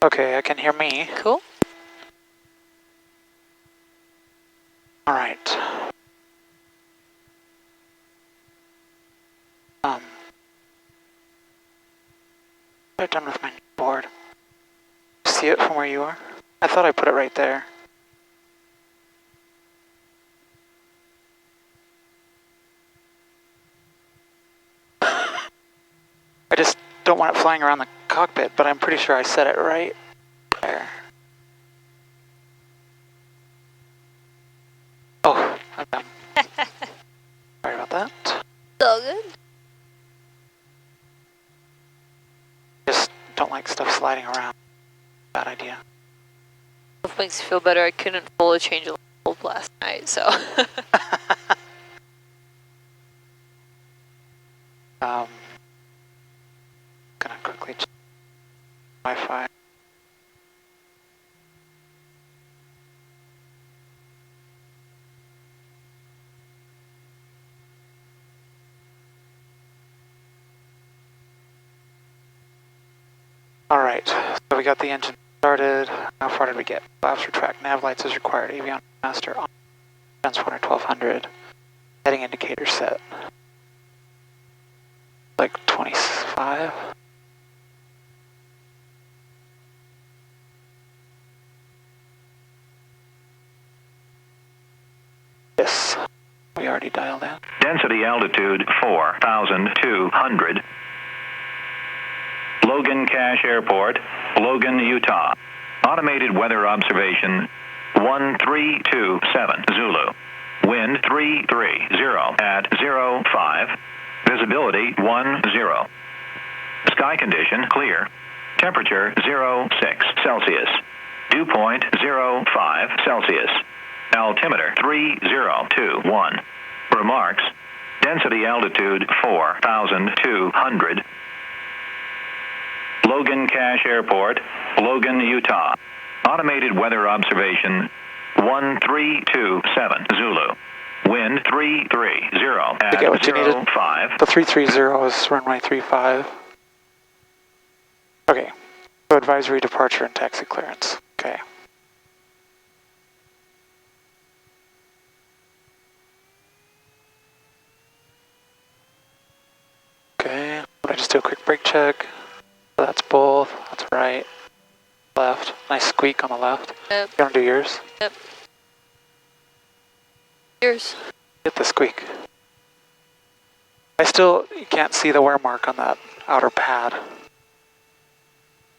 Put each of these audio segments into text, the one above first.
Okay, I can hear me. Cool. All right. What have I done with my board? See it from where you are? I thought I put it right there. I just don't want it flying around the cockpit, but I'm pretty sure I set it right there. Oh, I'm done. Sorry about that. It's all good. Just don't like stuff sliding around. Bad idea. It makes me feel better. I couldn't fully change a bulb last night, so. Gonna quickly check Wi-Fi. All right, so we got the engine started. How far did we get? Flaps for track nav lights is required. Avionics master on. Transponder 1200. Heading indicator set. Like 25. Yes, we already dialed in. Density altitude 4,200. Logan Cache Airport, Logan, Utah. Automated weather observation 1327 Zulu. Wind 330 at 05. Visibility 10. Sky condition clear. Temperature 06 Celsius. Dew point 05 Celsius. Altimeter 3021. Remarks. Density altitude 4,200. Logan Cache Airport, Logan, Utah. Automated weather observation 1327 Zulu. Wind 330 at You get what you needed? 05. The 330 is runway 35. Okay, so advisory departure and taxi clearance. Okay. Okay, I just do a quick brake check. So that's both, that's right, left. Nice squeak on the left. Yep. You want to do yours? Yep. Yours. Hit the squeak. You can't see the wear mark on that outer pad.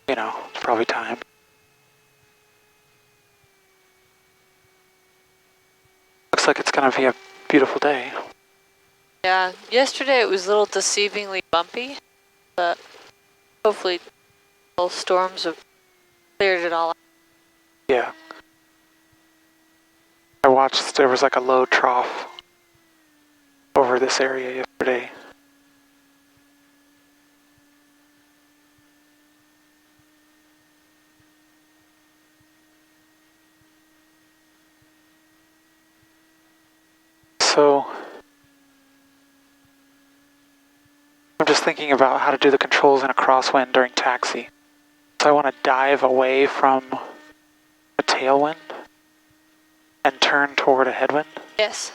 You know, it's probably time. Looks like it's going to be a beautiful day. Yeah, yesterday it was a little deceivingly bumpy, but hopefully all storms have cleared it all out. Yeah. I watched, there was like a low trough over this area yesterday. So, I'm just thinking about how to do the controls in a crosswind during taxi. So I want to dive away from a tailwind and turn toward a headwind. Yes.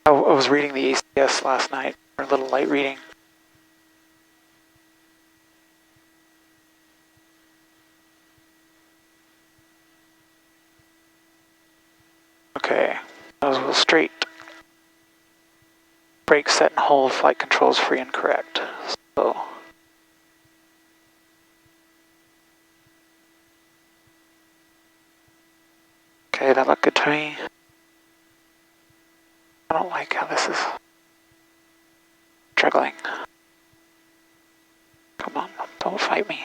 I was reading the ACS last night, or a little light reading. Okay, that was a little straight. Brake set and hold, flight controls free and correct. So, okay, that looked good to me. I don't like how this is struggling. Come on, don't fight me.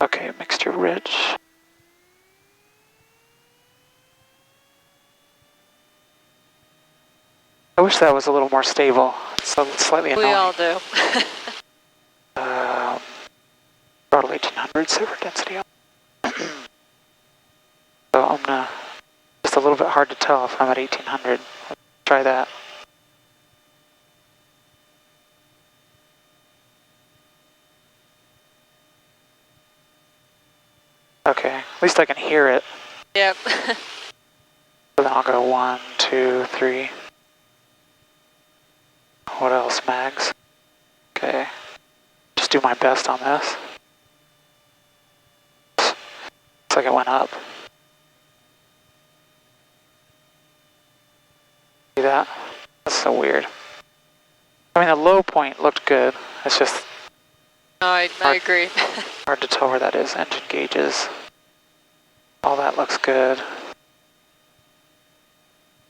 Okay, mixture ridge. I wish that was a little more stable. It's slightly annoying. We all do. Throttle 1800, silver density. So I'm gonna, just a little bit hard to tell if I'm at 1800. Let's try that. Okay, at least I can hear it. Yep. So then I'll go 1, 2, 3. What else, mags? Okay. Just do my best on this. Looks like it went up. See that? That's so weird. I mean, the low point looked good. It's just No, I agree. hard to tell where that is. Engine gauges. All that looks good.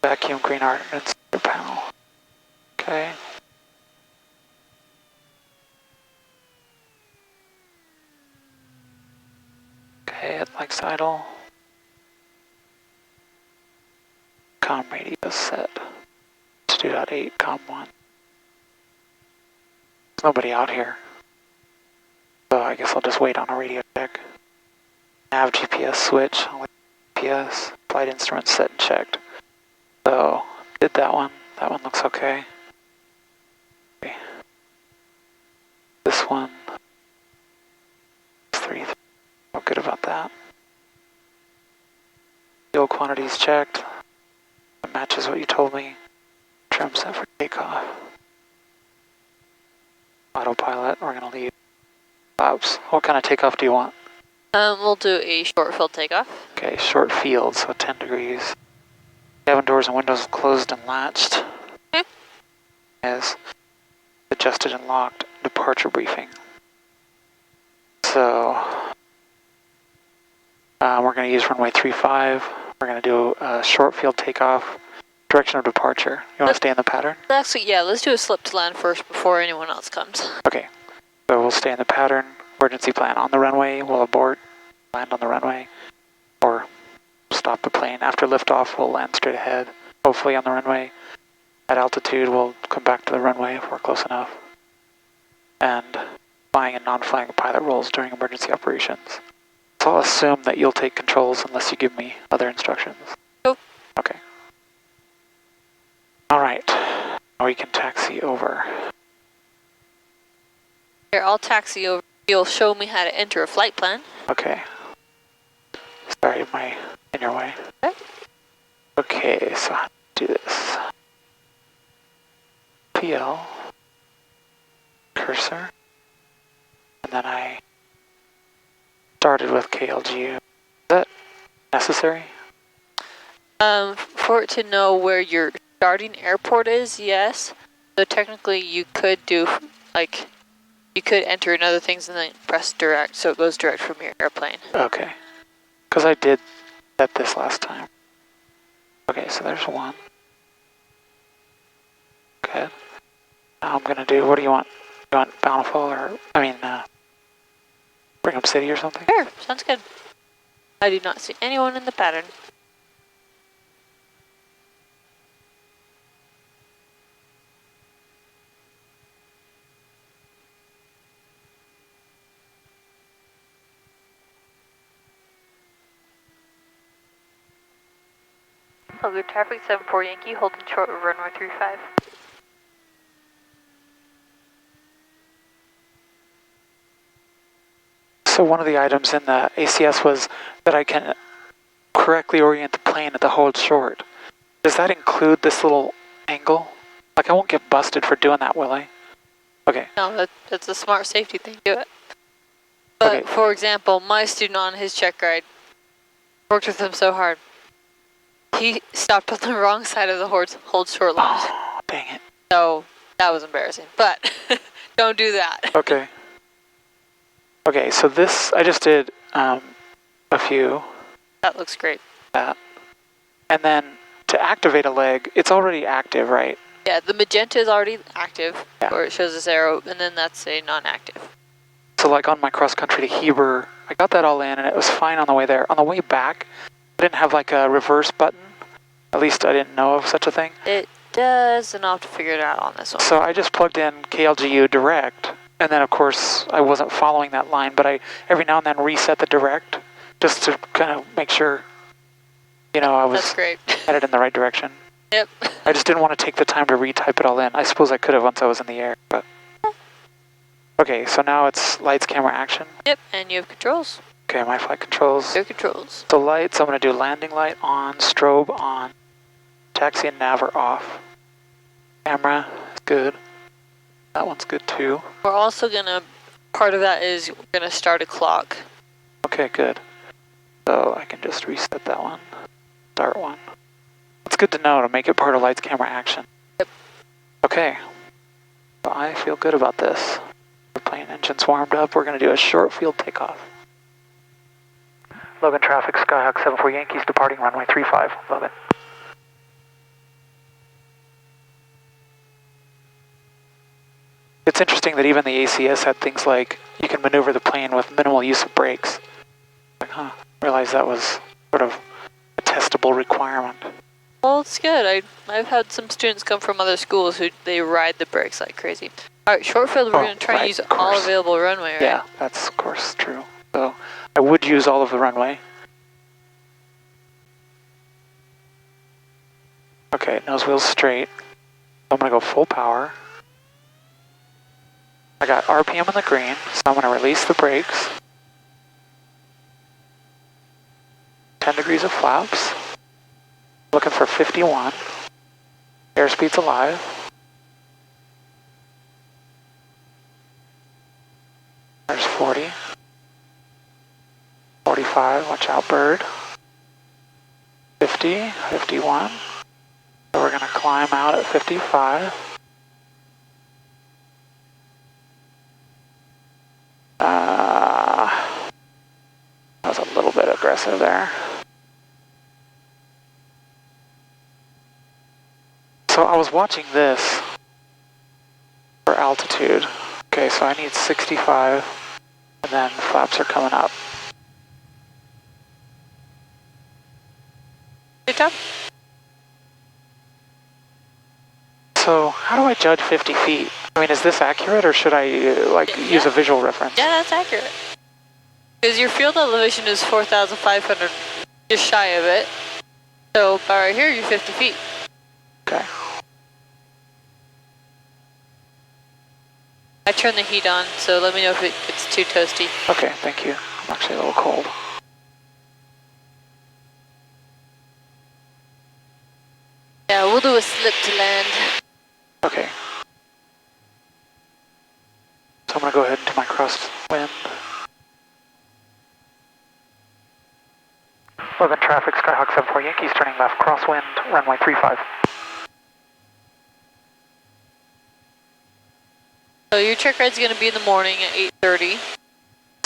Vacuum green ordnance panel. Okay. Okay, it likes idle. Comm radio set. 2.8, comm 1. There's nobody out here. So I guess I'll just wait on a radio check. Nav GPS switch. I'll wait GPS. Flight instruments set and checked. So, did that one. That one looks okay. Okay. This one. 3. Feel good about that. Fuel quantities checked. That matches what you told me. Trim set for takeoff. Autopilot, we're gonna leave. Flaps. What kind of takeoff do you want? We'll do a short field takeoff. Okay, short field, so 10 degrees. Cabin doors and windows closed and latched. Okay. As adjusted and locked. Departure briefing. So, we're going to use runway 35. We're going to do a short field takeoff. Direction of departure. You want to stay in the pattern? Actually, yeah, let's do a slip to land first before anyone else comes. Okay, so we'll stay in the pattern. Emergency plan on the runway. We'll abort, land on the runway, or stop the plane. After liftoff, we'll land straight ahead, hopefully on the runway. At altitude, we'll come back to the runway if we're close enough. And flying and non-flying pilot roles during emergency operations. So I'll assume that you'll take controls unless you give me other instructions. Nope. Okay. All right, now we can taxi over. Here, I'll taxi over. You'll show me how to enter a flight plan. Okay. Sorry, in your way. Okay. Okay, so how do this? PL, cursor, and then I started with KLGU. Is that necessary? For it to know where your starting airport is, yes. So technically you could do, like, you could enter in other things and then press direct, so it goes direct from your airplane. Okay. Because I did set this last time. Okay, so there's one. Good. Now I'm gonna do, what do you want? You want Bountiful or, Brigham City or something? Sure, sounds good. I do not see anyone in the pattern. I'll go traffic 74 Yankee, holding short of runway 35. So one of the items in the ACS was that I can correctly orient the plane at the hold short. Does that include this little angle? Like I won't get busted for doing that, will I? Okay. No, that's a smart safety thing, do it. But Okay. for example, my student on his check ride, worked with him so hard. He stopped on the wrong side of the hold short line. Oh, dang it. So that was embarrassing, but don't do that. Okay. Okay, so this, I just did a few. That looks great. That. And then to activate a leg, it's already active, right? Yeah, the magenta is already active, Yeah. or it shows this arrow, and then that's a non-active. So like on my cross country to Heber, I got that all in and it was fine on the way there. On the way back, I didn't have like a reverse button. At least I didn't know of such a thing. It does, and I'll have to figure it out on this one. So I just plugged in KLGU direct, and then of course I wasn't following that line, but I every now and then reset the direct just to kind of make sure, you know, I was That's great. headed in the right direction. Yep. I just didn't want to take the time to retype it all in. I suppose I could have once I was in the air, but... Okay, so now it's lights, camera, action. Yep, and you have controls. Okay, my flight controls. Air controls. The lights, I'm going to do landing light on, strobe on, taxi and nav are off. Camera is good. That one's good too. We're also gonna, part of that is we're gonna start a clock. Okay, good. So I can just reset that one. Start one. It's good to know to make it part of lights, camera, action. Yep. Okay. So I feel good about this. The plane engine's warmed up. We're going to do a short field takeoff. Logan traffic, Skyhawk 74 Yankees departing runway 35. Logan. It's interesting that even the ACS had things like you can maneuver the plane with minimal use of brakes. Like, huh, realized that was sort of a testable requirement. Well, it's good. I've had some students come from other schools who they ride the brakes like crazy. All right, short field, we're going to try and use all available runway, right? Yeah, that's of course true. So I would use all of the runway. Okay, nose wheel's straight. I'm going to go full power. I got RPM in the green, so I'm going to release the brakes. 10 degrees of flaps. Looking for 51. Airspeed's alive. There's 40. 45, watch out bird. 50, 51. So we're going to climb out at 55. That was a little bit aggressive there. So I was watching this for altitude. Okay, so I need 65, and then flaps are coming up. Good job. So how do I judge 50 feet? I mean, is this accurate, or should I use a visual reference? Yeah, that's accurate. Because your field elevation is 4,500, just shy of it. So about right here, you're 50 feet. Okay. I turn the heat on, so let me know if it gets too toasty. Okay, thank you. I'm actually a little cold. Yeah, we'll do a slip to land. Okay. So I'm going to go ahead into my crosswind. Logan traffic, Skyhawk 74 Yankees turning left, crosswind, runway 35. So your check ride's going to be in the morning at 8:30.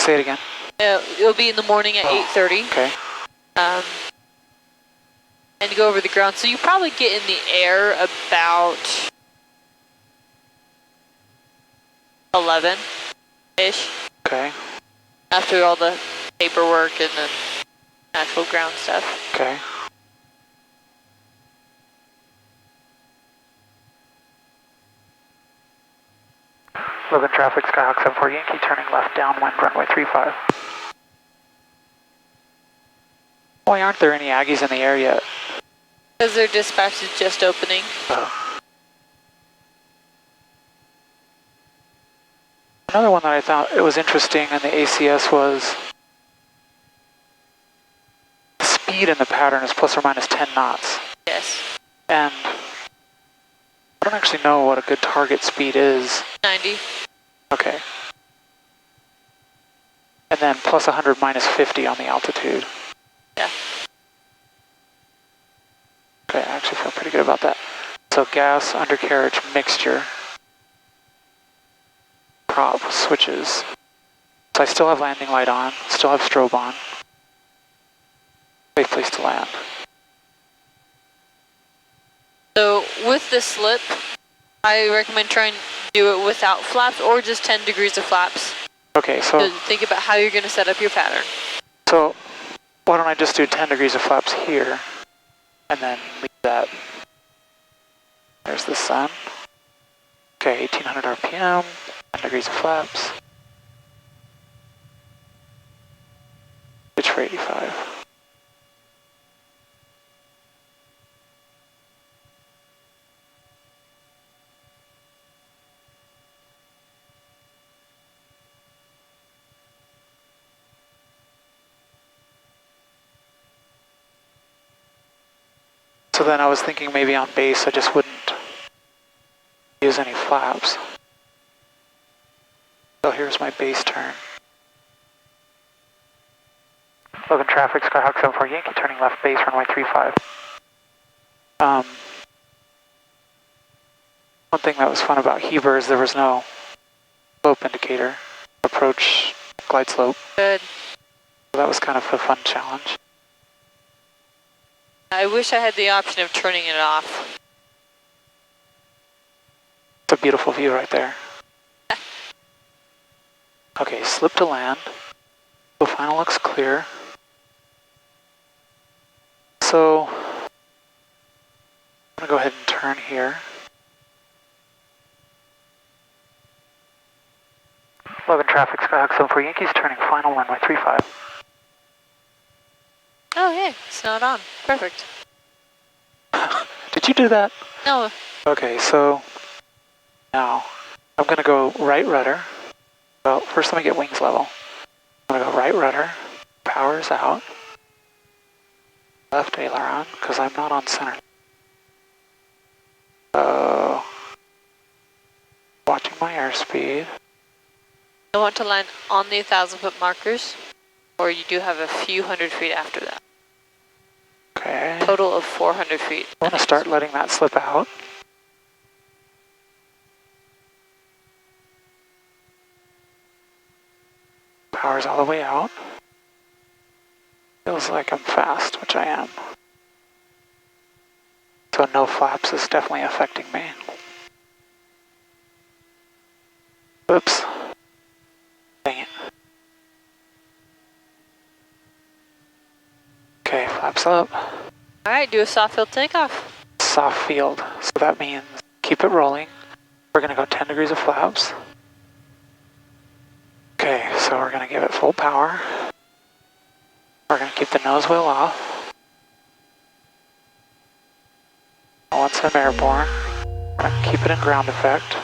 Say it again. It'll be in the morning at 8:30. Okay. And go over the ground. So you probably get in the air about 11-ish. Okay. After all the paperwork and the actual ground stuff. Okay. Logan traffic, Skyhawk 74 Yankee turning left downwind, runway 35. Why aren't there any Aggies in the air yet? Because their dispatch is just opening. Another one that I thought it was interesting in the ACS was the speed in the pattern is plus or minus 10 knots. Yes. And I don't actually know what a good target speed is. 90. Okay. And then plus 100 minus 50 on the altitude. Yeah. Okay, I actually feel pretty good about that. So gas, undercarriage, mixture. Prop switches. So I still have landing light on, still have strobe on. Safe place to land. So with the slip, I recommend trying to do it without flaps or just 10 degrees of flaps. Okay, so think about how you're going to set up your pattern. So why don't I just do 10 degrees of flaps here and then leave that. There's the sun. Okay, 1800 RPM, 10 degrees of flaps. Pitch for 85. So then I was thinking maybe on base I just wouldn't use any flaps. So here's my base turn. Logan traffic, Skyhawk 74 Yankee, turning left base, runway 35. One thing that was fun about Heber is there was no slope indicator, approach glide slope. Good. So that was kind of a fun challenge. I wish I had the option of turning it off. It's a beautiful view right there. Okay, slip to land. The final looks clear. So, I'm gonna go ahead and turn here. Logan traffic, Skyhawk 74 Yankees, turning final runway 35. Oh, hey, it's not on. Perfect. Did you do that? No. Okay, so now I'm gonna go right rudder. Well, first let me get wings level. I'm gonna go right rudder, power's out, left aileron, because I'm not on center. So, watching my airspeed. I want to land on the 1,000-foot markers, or you do have a few hundred feet after that. Okay. Total of 400 feet. I want to start letting that slip out. Power's all the way out. Feels like I'm fast, which I am. So no flaps is definitely affecting me. Oops. Dang it. Okay, flaps up. Alright, do a soft field takeoff. Soft field, so that means keep it rolling. We're gonna go 10 degrees of flaps. Okay, so we're gonna give it full power. We're gonna keep the nose wheel off. Once I'm airborne, we're gonna keep it in ground effect.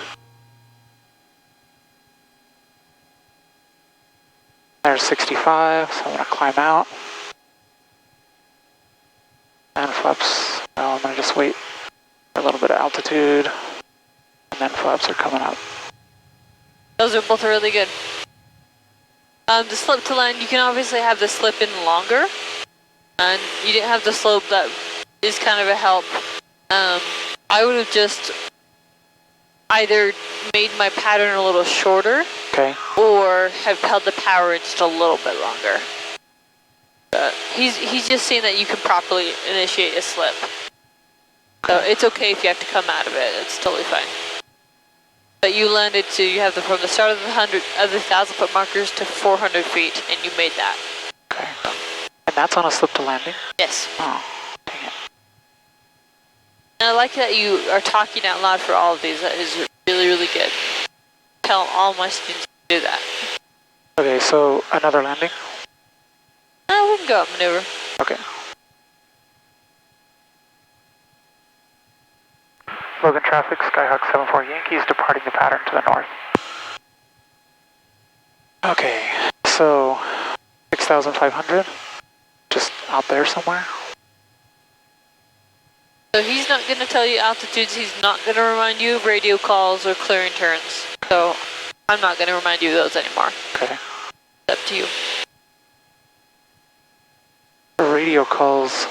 There's 65, so I'm gonna climb out. And flaps, well, I'm gonna just wait for a little bit of altitude. And then flaps are coming up. Those are both really good. The slip to land, you can obviously have the slip in longer. And you didn't have the slope, that is kind of a help. I would have just either made my pattern a little shorter, Okay. or have held the power in just a little bit longer. He's just saying that you can properly initiate a slip. So it's okay if you have to come out of it, it's totally fine. But you landed to, you have from the start of the 1,000-foot markers to 400 feet, and you made that. Okay. And that's on a slip to landing? Yes. Oh, dang it. And I like that you are talking out loud for all of these. That is really, really good. Tell all my students to do that. Okay, so another landing? We can go up maneuver. Okay. Logan traffic, Skyhawk 74 Yankees, departing the pattern to the north. Okay, so 6,500, just out there somewhere. So he's not going to tell you altitudes, he's not going to remind you of radio calls or clearing turns. So I'm not going to remind you of those anymore. Okay. It's up to you. For radio calls,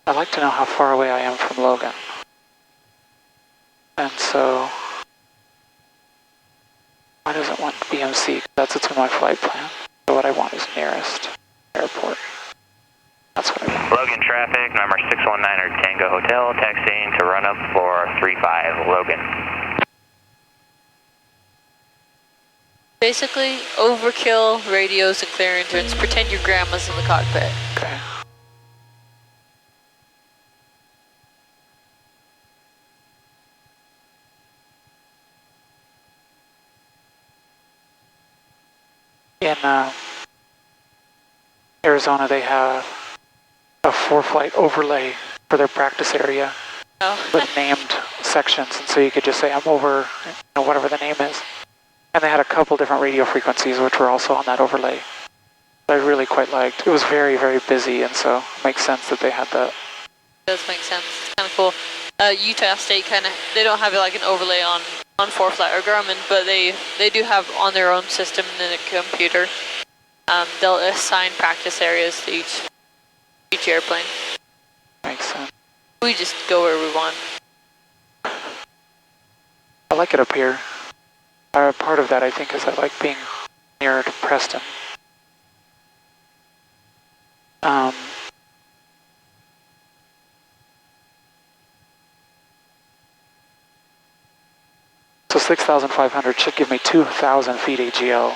I'd like to know how far away I am from Logan. And so, why does it want BMC? That's what's in my flight plan. So what I want is nearest airport. That's what I want. Logan traffic, number 619er Tango Hotel, taxiing to run up for 35 Logan. Basically, overkill radios and clearing turns. Pretend your grandma's in the cockpit. Okay. In Arizona, they have a 4-flight overlay for their practice area with named sections, and so you could just say, I'm over, whatever the name is. And they had a couple different radio frequencies which were also on that overlay. I really quite liked. It was very, very busy, and so it makes sense that they had that. Does make sense. It's kind of cool. Utah State they don't have like an overlay on ForeFlight or Garmin, but they do have on their own system in the computer. They'll assign practice areas to each airplane. Makes sense. We just go where we want. I like it up here. Part of that, I think, is I like being nearer to Preston. So 6,500 should give me 2,000 feet AGL,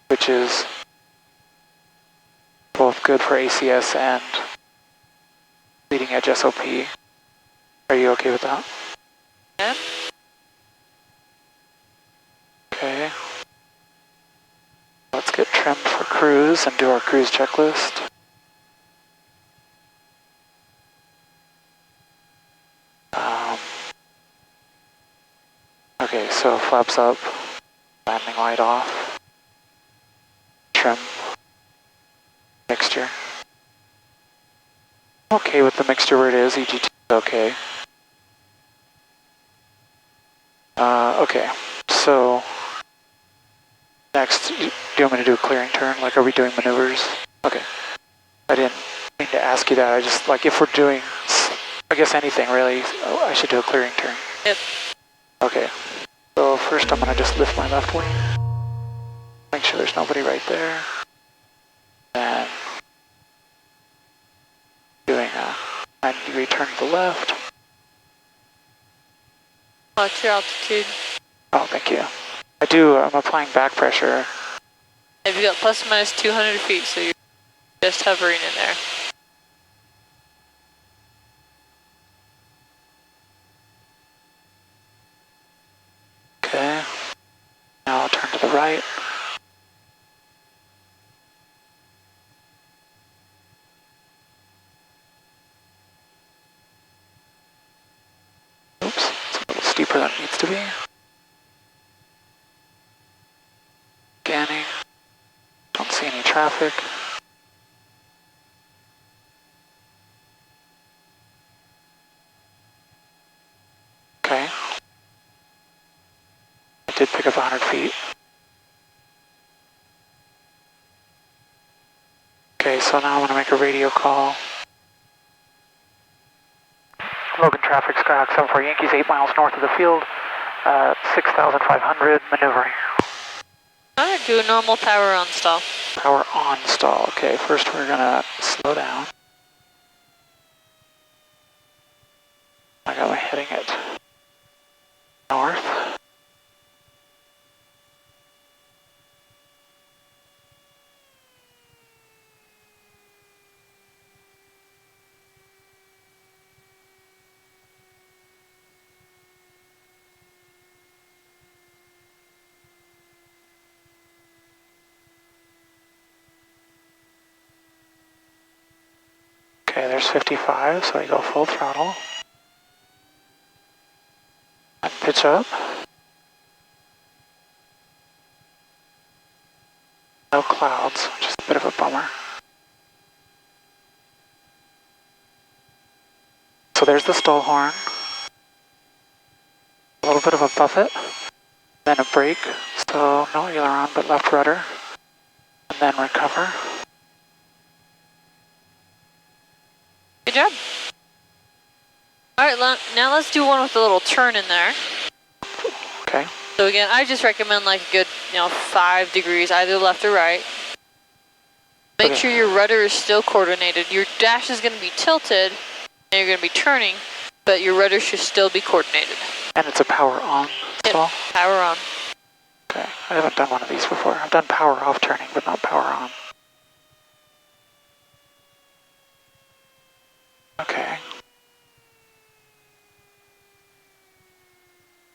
which is both good for ACS and leading edge SOP. Are you okay with that? Yeah. Okay. Let's get trimmed for cruise and do our cruise checklist. Okay, so flaps up, landing light off, trim, mixture. Okay with the mixture where it is, EGT is okay. Okay, so next, do you want me to do a clearing turn? Like, are we doing maneuvers? Okay, I didn't mean to ask you that. I just, like, if we're doing, I guess anything really, I should do a clearing turn. Yep. Okay, so first I'm going to just lift my left wing, make sure there's nobody right there, and doing a 90-degree turn to the left. Watch your altitude. Oh, thank you. I'm applying back pressure. Have you got plus or minus 200 feet, so you're just hovering in there. Okay, now I'll turn to the right. Oops, it's a little steeper than it needs to be. Scanning, don't see any traffic. Okay. I did pick up 100 feet. Okay, so now I'm going to make a radio call. Logan traffic, Skyhawk 74 Yankees, 8 miles north of the field, 6,500, maneuvering. Alright, do a normal power on stall. Power on stall. Okay, first we're going to slow down. I got my heading at north. Okay, there's 55, so I go full throttle. I pitch up. No clouds, which is a bit of a bummer. So there's the stall horn. A little bit of a buffet, then a brake. So no aileron, but left rudder, and then recover. Good job. Alright, now let's do one with a little turn in there. Okay. So again, I just recommend like a good, 5 degrees, either left or right. Make Okay. sure your rudder is still coordinated. Your dash is going to be tilted, and you're going to be turning, but your rudder should still be coordinated. And it's a power on stall? Power on. Okay, I haven't done one of these before. I've done power off turning, but not power on. Okay.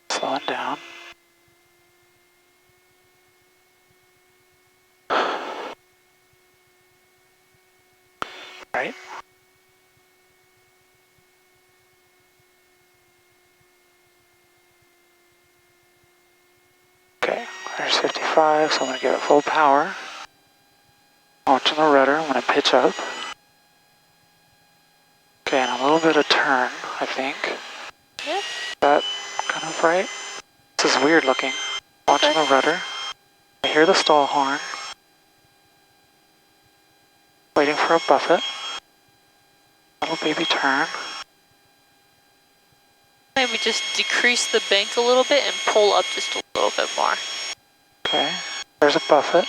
Slowing down. Right. Okay, there's 55, so I'm going to give it full power. Watching the rudder, I'm going to pitch up. Okay, and a little bit of turn, I think. Yeah. Is that kind of right? This is weird looking. Watching Okay. the rudder. I hear the stall horn. Waiting for a buffet. Little baby turn. Maybe just decrease the bank a little bit and pull up just a little bit more. Okay, there's a buffet.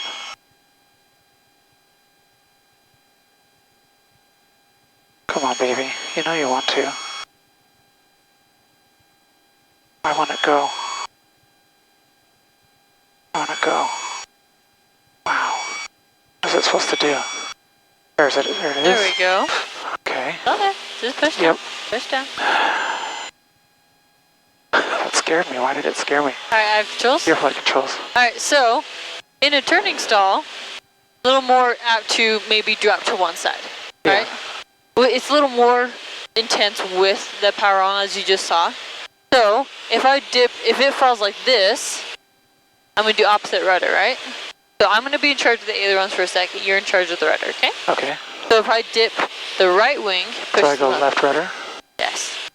Come on, baby. You know you want to. I want to go. I want to go. Wow. What is it supposed to do? There it is. There we go. Okay. Okay, just push down. Yep. Push down. That scared me. Why did it scare me? Alright, I have controls. Your flight controls. Alright, so in a turning stall, a little more apt to maybe drop to one side. Yeah. Right? Well, it's a little more intense with the power on, as you just saw. So if I dip, if it falls like this, I'm gonna do opposite rudder, right? So I'm gonna be in charge of the ailerons for a second. You're in charge of the rudder, okay? Okay. So if I dip the right wing, push So I go the left rudder, Yes.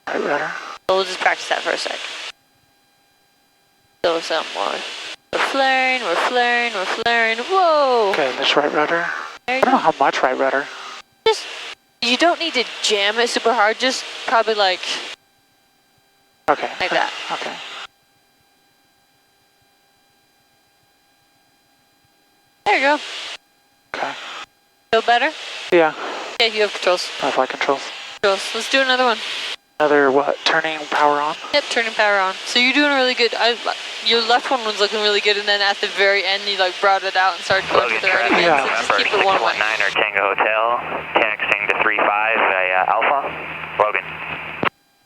right rudder. So we'll just practice that for a sec. So some more. We're flaring, we're flaring, we're flaring. Whoa! Okay, there's right rudder. There I you don't know go. how much right rudder. Just, you don't need to jam it super hard, just probably like Okay. that. Okay. There you go. Okay. Feel better? Yeah, Okay, you have controls. my flight controls. Controls. Let's do another one. Another what? Turning power on? Yep, turning power on. So you're doing really good. Your left one was looking really good, and then at the very end, you like brought it out and started going Logan to the right traffic, again. Yeah. So just November keep it one way. 619 or Tango Hotel, taxiing to 35 via Alpha. Logan.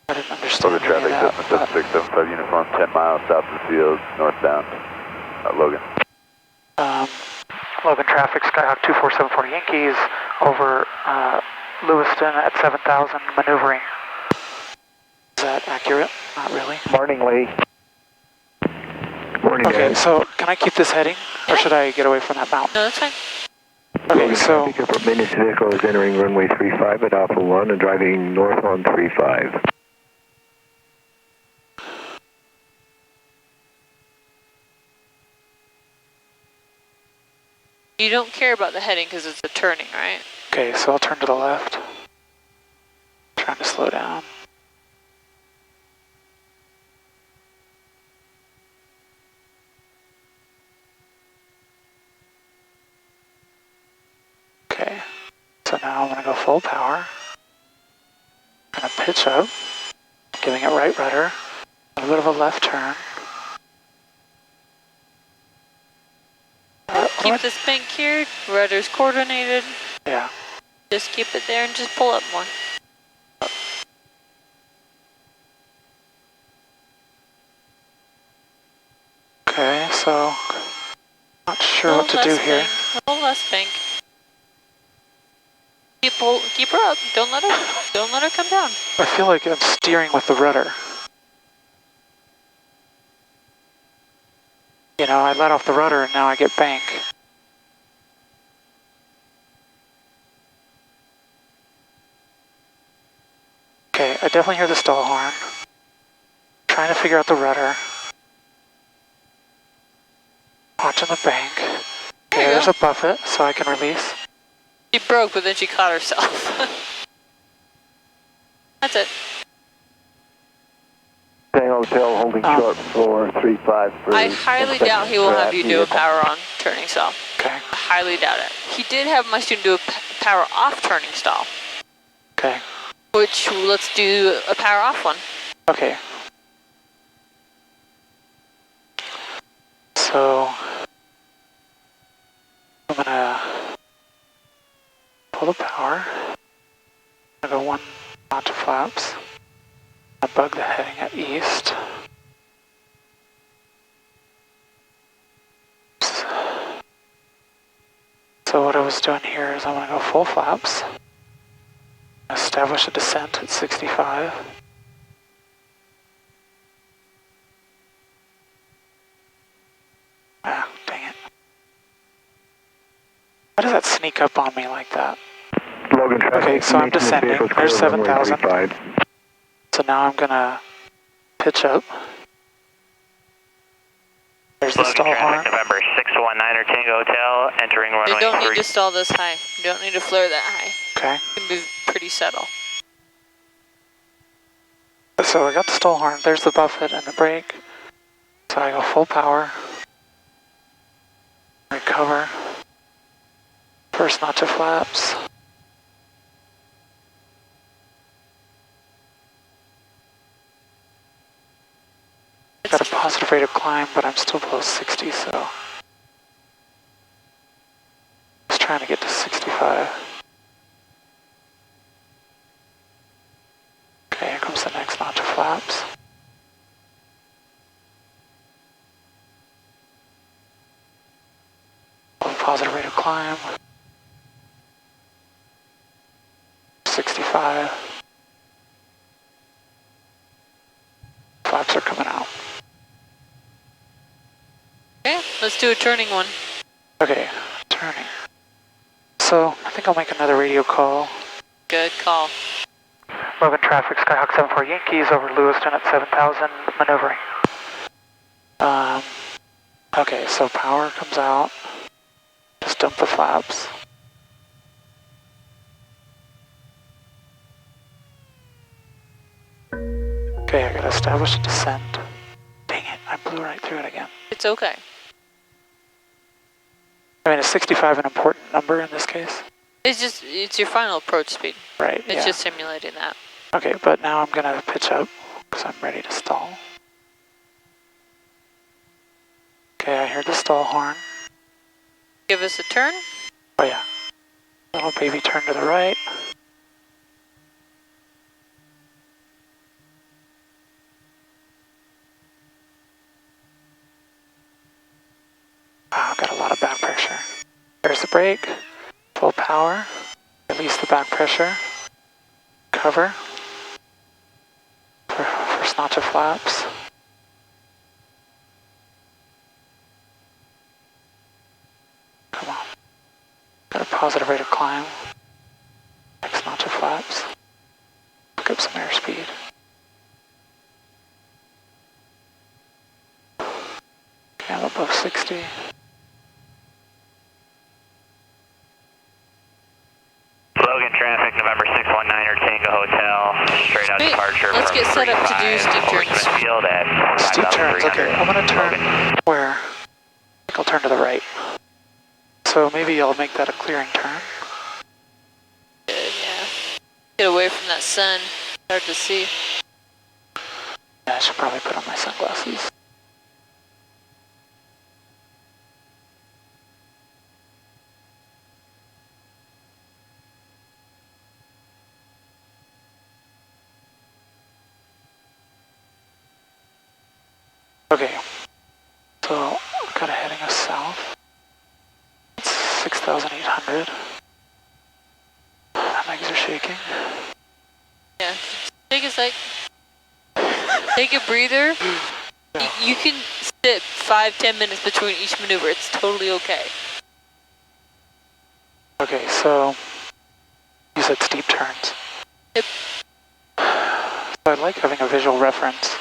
I didn't understand Logan traffic, any of Cessna that. 7675 uniform, 10 miles south of the field, northbound. Logan. Logan traffic, Skyhawk 24740 Yankees over Lewiston at 7,000 maneuvering. Is that accurate? Not really. Morning, Lee. Morning, Okay, guys. so can I keep this heading, or should I get away from that mountain? No, that's fine. Okay, so Speaker for Minus vehicle is entering runway 35 at Alpha 1 and driving north on 35. You don't care about the heading because it's a turning, right? okay, so I'll turn to the left. Trying to slow down. Okay, so now I'm gonna go full power. Gonna pitch up, giving it right rudder, a little bit of a left turn. Keep this bank here. Rudder's coordinated. Yeah, Just keep it there and just pull up more. okay, so not sure what to Little do less here. bank, a little less bank. Keep her up. Don't let her come down. I feel like I'm steering with the rudder. You know, I let off the rudder and now I get bank. Okay, I definitely hear the stall horn. Trying to figure out the rudder. Watching the bank. There Okay, you there's go. a buffet, so I can release. She broke, but then she caught herself. That's it. Tango Hotel holding short for 35 for... I highly doubt he will have you do a power on turning stall. Okay, I highly doubt it. He did have my student do a power off turning stall, okay, which let's do a power off one. okay. So, I'm gonna pull the power. I'm gonna go one notch of flaps. I bug the heading at east. So what I was doing here is I'm gonna go full flaps. Establish a descent at 65. Why does that sneak up on me like that? Logan traffic. Okay, so I'm making the descending. vehicles There's clear runway 7,000. 35. So now I'm gonna pitch up. There's the Logan stall traffic, horn. November 619er Tango Hotel, entering runway You don't 3. need to stall this high. You don't need to flare that high. Okay. You can move pretty subtle. So I got the stall horn. There's the buffet and the brake. So I go full power. Recover. First notch of flaps. Got a positive rate of climb, but I'm still below 60, so just trying to get to 65. Okay, here comes the next notch of flaps. Positive rate of climb. 65. Flaps are coming out. Okay, let's do a turning one. Okay, turning. So I think I'll make another radio call. Good call. Logan traffic, Skyhawk 74 Yankees over Lewiston at 7,000, maneuvering. Okay, so power comes out. Just dump the flaps. Okay, I gotta establish a descent. Dang it, I blew right through it again. It's okay. I mean, is 65 an important number in this case? It's your final approach speed. Right, It's yeah. just simulating that. Okay, but now I'm gonna pitch up because I'm ready to stall. Okay, I heard the stall horn. Give us a turn. Oh yeah. Little baby turn to the right. Wow, got a lot of back pressure. There's the brake. Full power. Release the back pressure. Cover. First notch of flaps. Come on. Got a positive rate of climb. Next notch of flaps. Pick up some airspeed. Okay, I'm above 60. Logan traffic, November 619er Tango Hotel, straight out Wait, departure let's from get set up to do 35 steep turns. Smithfield at Steep turns, 5,300. okay. I'm gonna turn Logan. where? I think I'll turn to the right. So maybe I'll make that a clearing turn. Good, yeah. Get away from that sun. Hard to see. Yeah, I should probably put on my sunglasses. Okay, so got a heading us south. It's 6,800. My legs are shaking. Yeah. Take a sec. Take a breather. You can sit 5-10 minutes between each maneuver. It's totally okay. Okay, so you said steep turns. Yep. So I like having a visual reference.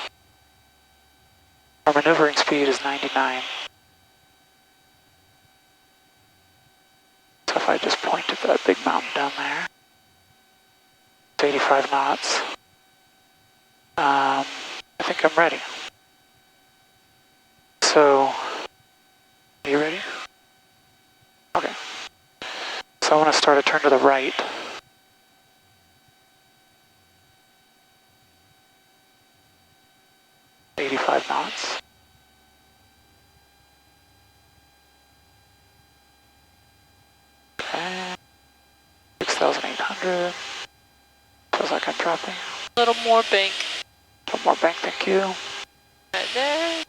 Our maneuvering speed is 99. So if I just point at that big mountain down there, it's 85 knots. I think I'm ready. So, are you ready? Okay. So I want to start a turn to the right. .85 knots. Okay. 6,800. Feels like I'm dropping. A little more bank. One more bank, thank you. Right there.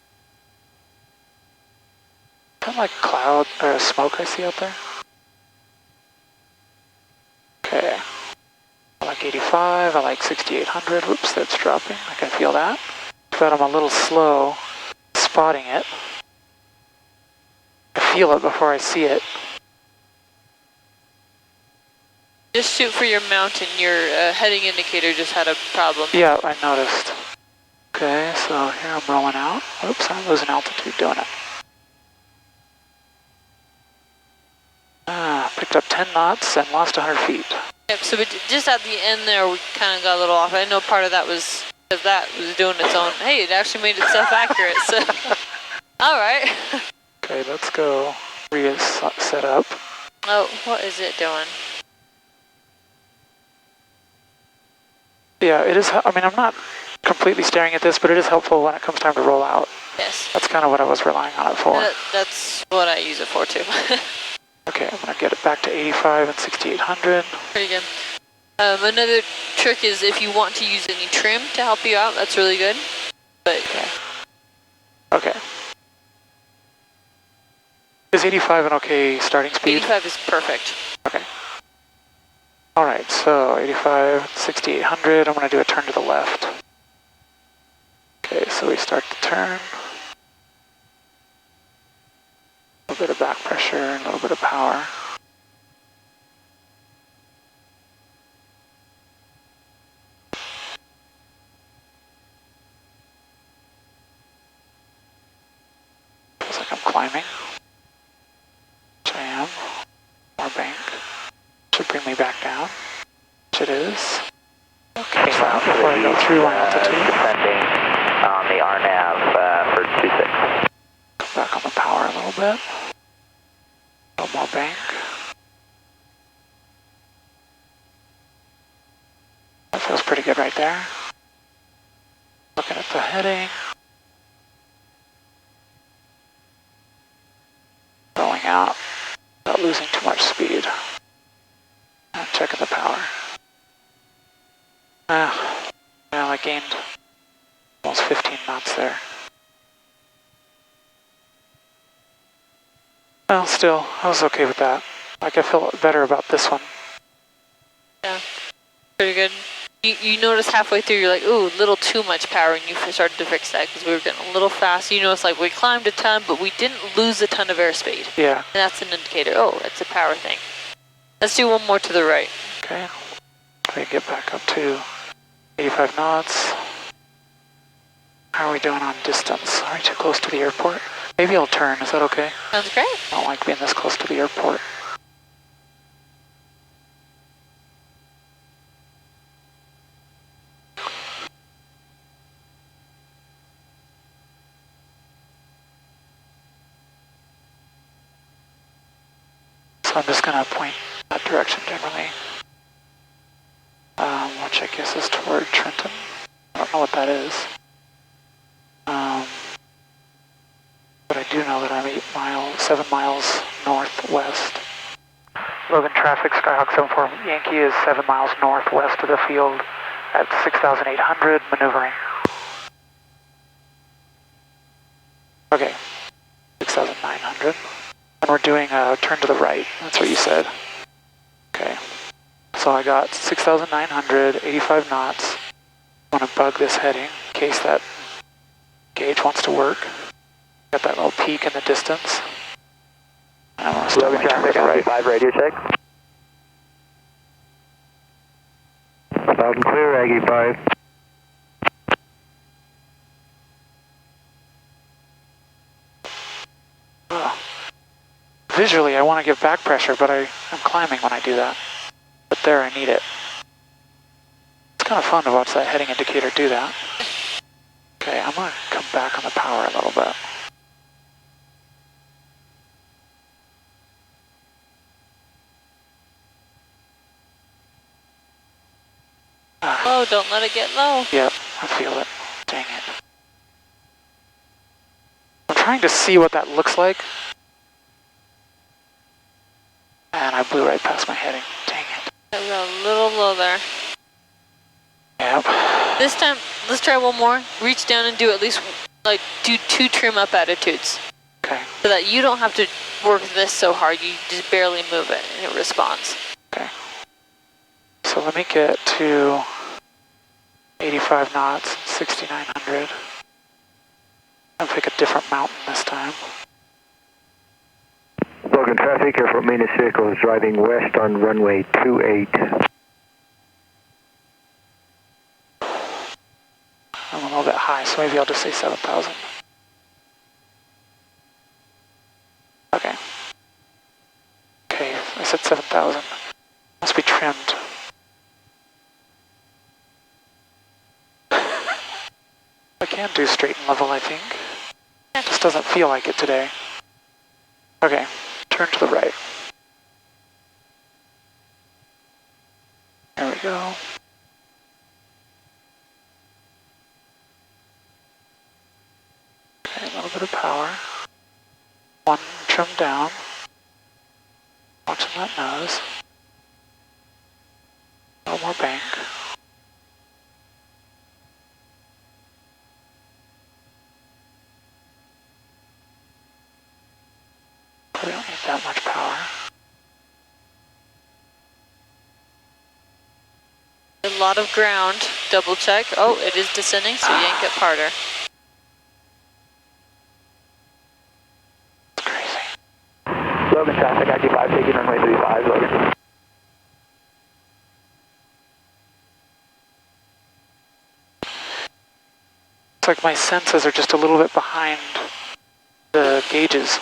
Kind of like cloud or smoke I see out there. Okay. I like 85, I like 6,800. Whoops, that's dropping. I can feel that. But I'm a little slow spotting it. I feel it before I see it. Just shoot for your mountain. Your heading indicator just had a problem. Yeah, I noticed. Okay, so here I'm rolling out. Oops, I'm losing altitude doing it. Picked up 10 knots and lost 100 feet. Yep, so just at the end there, we kind of got a little off. I know part of that was because that was doing its own. Hey, it actually made itself accurate, so. All right. Okay, let's go set up. Oh, what is it doing? Yeah, it is, I mean, I'm not completely staring at this, but it is helpful when it comes time to roll out. Yes. That's kind of what I was relying on it for. That's what I use it for, too. Okay, I'm going to get it back to 85 and 6800. Pretty good. Another trick is if you want to use any trim to help you out, that's really good. But Okay. Is 85 an okay starting speed? 85 is perfect. Okay. Alright, so 85, 6800, I'm going to do a turn to the left. Okay, so we start the turn. A little bit of back pressure, a little bit of power. Feels like I'm climbing. Which I am. More bank. Should bring me back down. Which it is. Okay, so before I go through on altitude. Descending on the RNAV for 26. Come back on the power a little bit. A little more bank. That feels pretty good right there. Looking at the heading. Rolling out without losing too much speed. And checking the power. Well, I gained almost 15 knots there. Well, still, I was okay with that. Like, I feel better about this one. Yeah, pretty good. You notice halfway through, you're like, ooh, a little too much power, and you started to fix that because we were getting a little fast. You notice, like, we climbed a ton, but we didn't lose a ton of airspeed. Yeah. And that's an indicator. Oh, it's a power thing. Let's do one more to the right. Okay. We get back up to 85 knots. How are we doing on distance? Are we too close to the airport? Maybe I'll turn, is that okay? Sounds great. I don't like being this close to the airport. So I'm just going to point that direction generally. Which I guess is toward Trenton. I don't know what that is. But I do know that I'm 7 miles northwest. Logan traffic, Skyhawk 74 Yankee is 7 miles northwest of the field at 6,800, maneuvering. Okay, 6,900. And we're doing a turn to the right, that's what you said. Okay, so I got 6,900, 85 knots. I'm gonna bug this heading in case that gauge wants to work. Got that little peak in the distance. And I'm gonna start my turn to the right. 5 radio check. Loud and clear, Aggie 5. Visually, I want to give back pressure, but I'm climbing when I do that. But there, I need it. It's kind of fun to watch that heading indicator do that. Okay, I'm going to come back on the power a little bit. Oh, don't let it get low. Yep, I feel it. Dang it. I'm trying to see what that looks like. And I blew right past my heading. Dang it. We got a little low there. Yep. This time, let's try one more. Reach down and do at least, like, do 2 trim up attitudes. Okay. So that you don't have to work this so hard. You just barely move it and it responds. Okay. So let me get to 85 knots, 6,900. I'll pick a different mountain this time. Logan traffic, airport maintenance vehicle is driving west on runway 28. I'm a little bit high, so maybe I'll just say 7,000. Okay. Okay, I said 7,000. Must be trimmed. I can do straight and level, I think. Just doesn't feel like it today. Okay, turn to the right. There we go. Okay, a little bit of power. One trim down. Watching that nose. A little more bank. We don't need that much power. A lot of ground. Double check. Oh, it is descending, so yank it harder. It's crazy. Logan traffic, IQ5 taking runway 35, Logan. It's like my senses are just a little bit behind the gauges.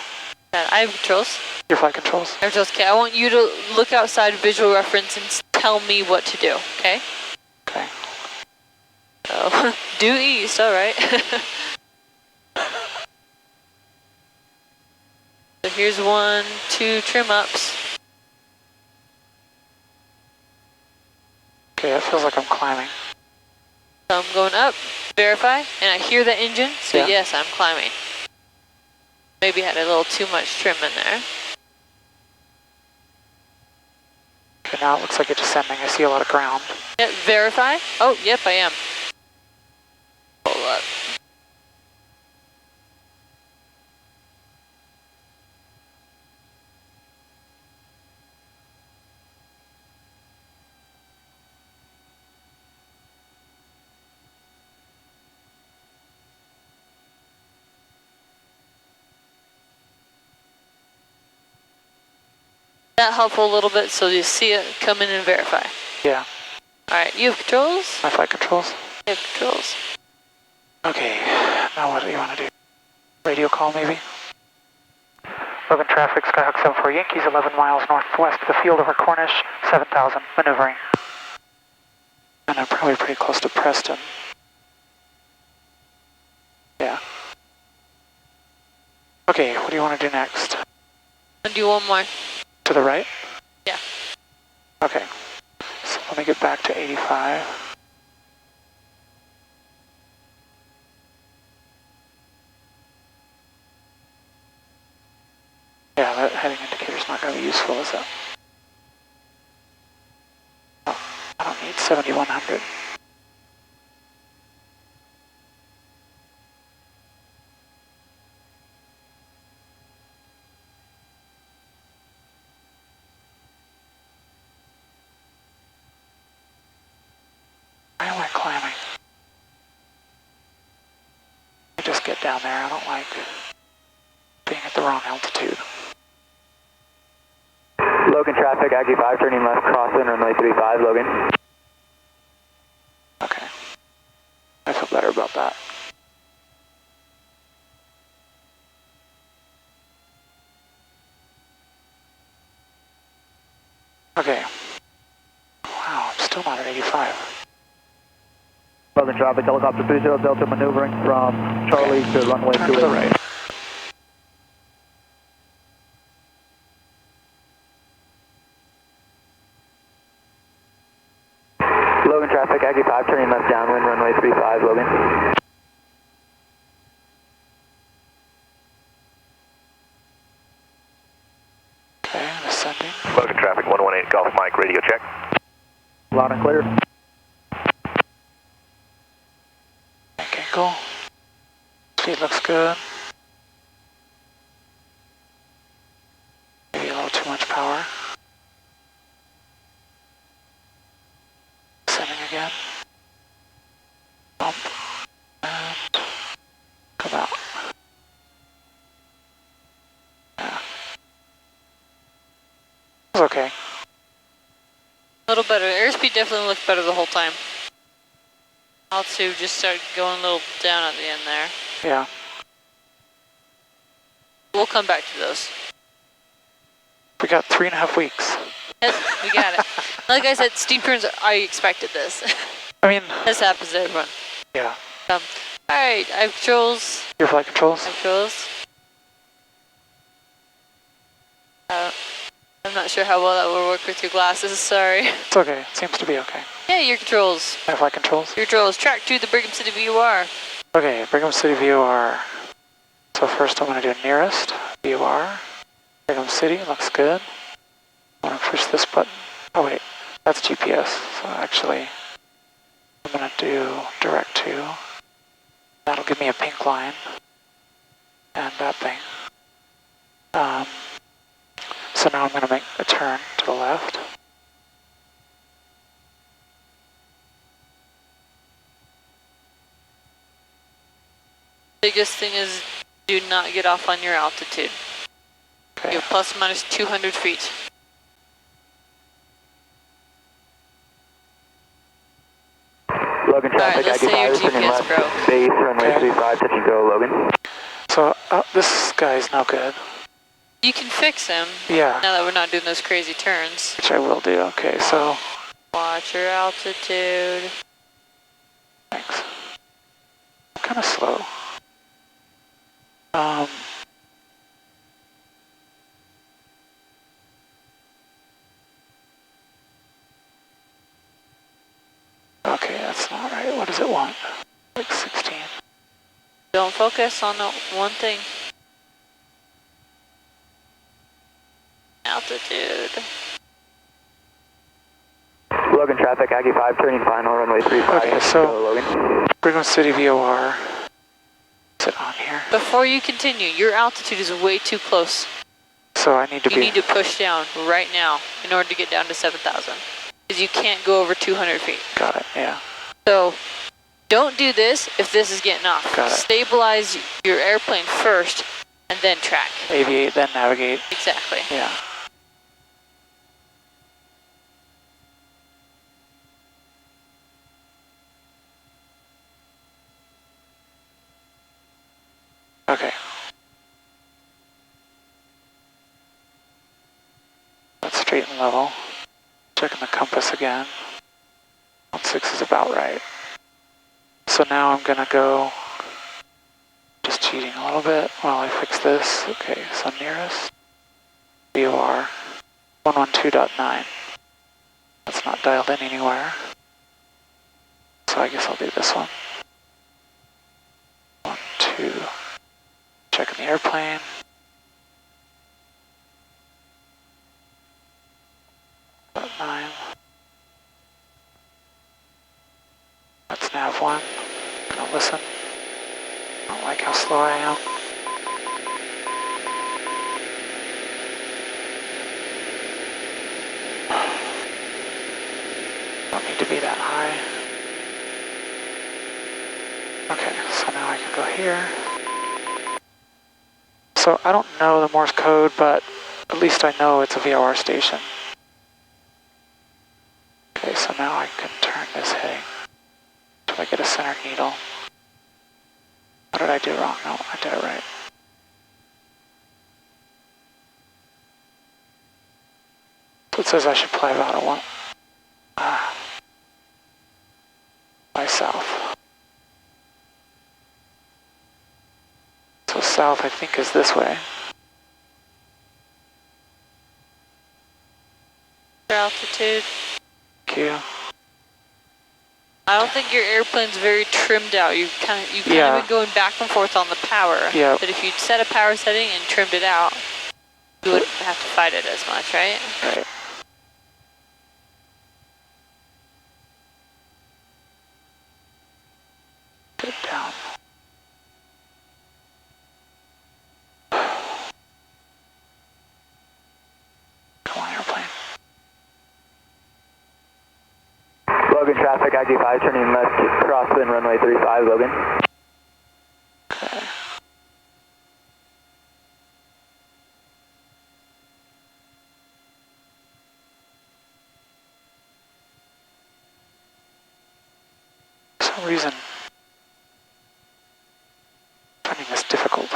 I have controls. Your flight controls. I have controls. Okay, I want you to look outside visual reference and tell me what to do, okay? Okay. So, due east, alright. So here's 1, 2 trim ups. Okay, it feels like I'm climbing. So I'm going up, verify, and I hear the engine, so Yeah. yes, I'm climbing. Maybe had a little too much trim in there. Okay, now it looks like it's descending. I see a lot of ground. Yep, verify. Oh, yep, I am. Pull up. That helpful a little bit so you see it come in and verify. Yeah. Alright, you have controls? My flight controls. You have controls. Okay, now what do you want to do? Radio call maybe? Logan traffic, Skyhawk 74 Yankees, 11 miles northwest of the field over Cornish, 7,000, maneuvering. And I'm probably pretty close to Preston. Yeah. Okay, what do you want to do next? I'll do one more. To the right? Yeah. Okay. So let me get back to 85. Yeah, that heading indicator's not going to be useful, is it? Oh, I don't need 7100. Why am I climbing? I just get down there. I don't like being at the wrong altitude. Logan traffic, IQ5 turning left, crossing runway 35, Logan. Okay. I feel better about that. Okay. Wow, I'm still not at 85. Logan traffic, helicopter 30 Delta maneuvering from Charlie to runway Turn to the right. Logan traffic, IQ5 turning left downwind, runway 35, Logan. Okay, ascending. Logan traffic, 118 Golf Mike, radio check. Loud and clear. Bank angle. Speed looks good. Maybe a little too much power. Ascending again. Bump. And come out. Yeah. Okay. A little better. Airspeed definitely looked better the whole time. Altitude just started going a little down at the end there. Yeah. We'll come back to those. We got 3.5 weeks. Yep, we got it. Like I said, steep turns, I expected this. I mean, This happens to everyone. yeah. Alright, I have controls. Your flight controls? Controls. I'm not sure how well that will work with your glasses, sorry. It's okay. It seems to be okay. Yeah, your controls. My flight controls? Your controls. Track to the Brigham City VOR. Okay, Brigham City VOR. So first I'm going to do nearest, VOR. Brigham City, looks good. I'm going to push this button. Oh wait, that's GPS. So actually, I'm going to do direct to. That'll give me a pink line. And that thing. So now I'm going to make a turn to the left. Biggest thing is do not get off on your altitude. Okay. You're plus or minus 200 feet. Logan Alright, traffic, let's say your IG5 turning GPS left, broke. base, runway Okay. 35, touch and go, Logan. So this guy's no good. You can fix him Yeah, now that we're not doing those crazy turns. which I will do. Okay, so Watch your altitude. thanks. I'm kind of slow. Okay, that's not right. What does it want? Like 16. Don't focus on the one thing. Altitude. Logan traffic, IG5 turning final, runway 35, Okay, touch so- and go, Logan. Brigham City VOR. Is it on here? Before you continue, your altitude is way too close. So I need to You be. need to push down right now in order to get down to 7,000. Because you can't go over 200 feet. Got it. Yeah. So don't do this if this is getting off. Got it. Stabilize your airplane first and then track. Aviate, then navigate. Exactly. Yeah. Okay. That's straight and level. Checking the compass again. 16 is about right. So now I'm gonna go, just cheating a little bit while I fix this. Okay, so nearest, VOR 112.9. That's not dialed in anywhere. So I guess I'll do this one. 1, 2. Checking the airplane. About 9. That's nav 1. Gonna listen. Don't like how slow I am. Don't need to be that high. Okay, so now I can go here. So I don't know the Morse code, but at least I know it's a VOR station. Okay, so now I can turn this heading until I get a center needle. What did I do wrong? No, I did it right. So it says I should fly about a one. By south. So south, I think, is this way. Altitude. Q. I don't think your airplane's very trimmed out. You've kind of Yeah. been going back and forth on the power. Yep. But if you'd set a power setting and trimmed it out, you wouldn't have to fight it as much, right? Right. Get down. Come on, airplane. Logan traffic, IG5 turning left, crosswind, runway 35, Logan. Okay. reason, I'm finding this difficult.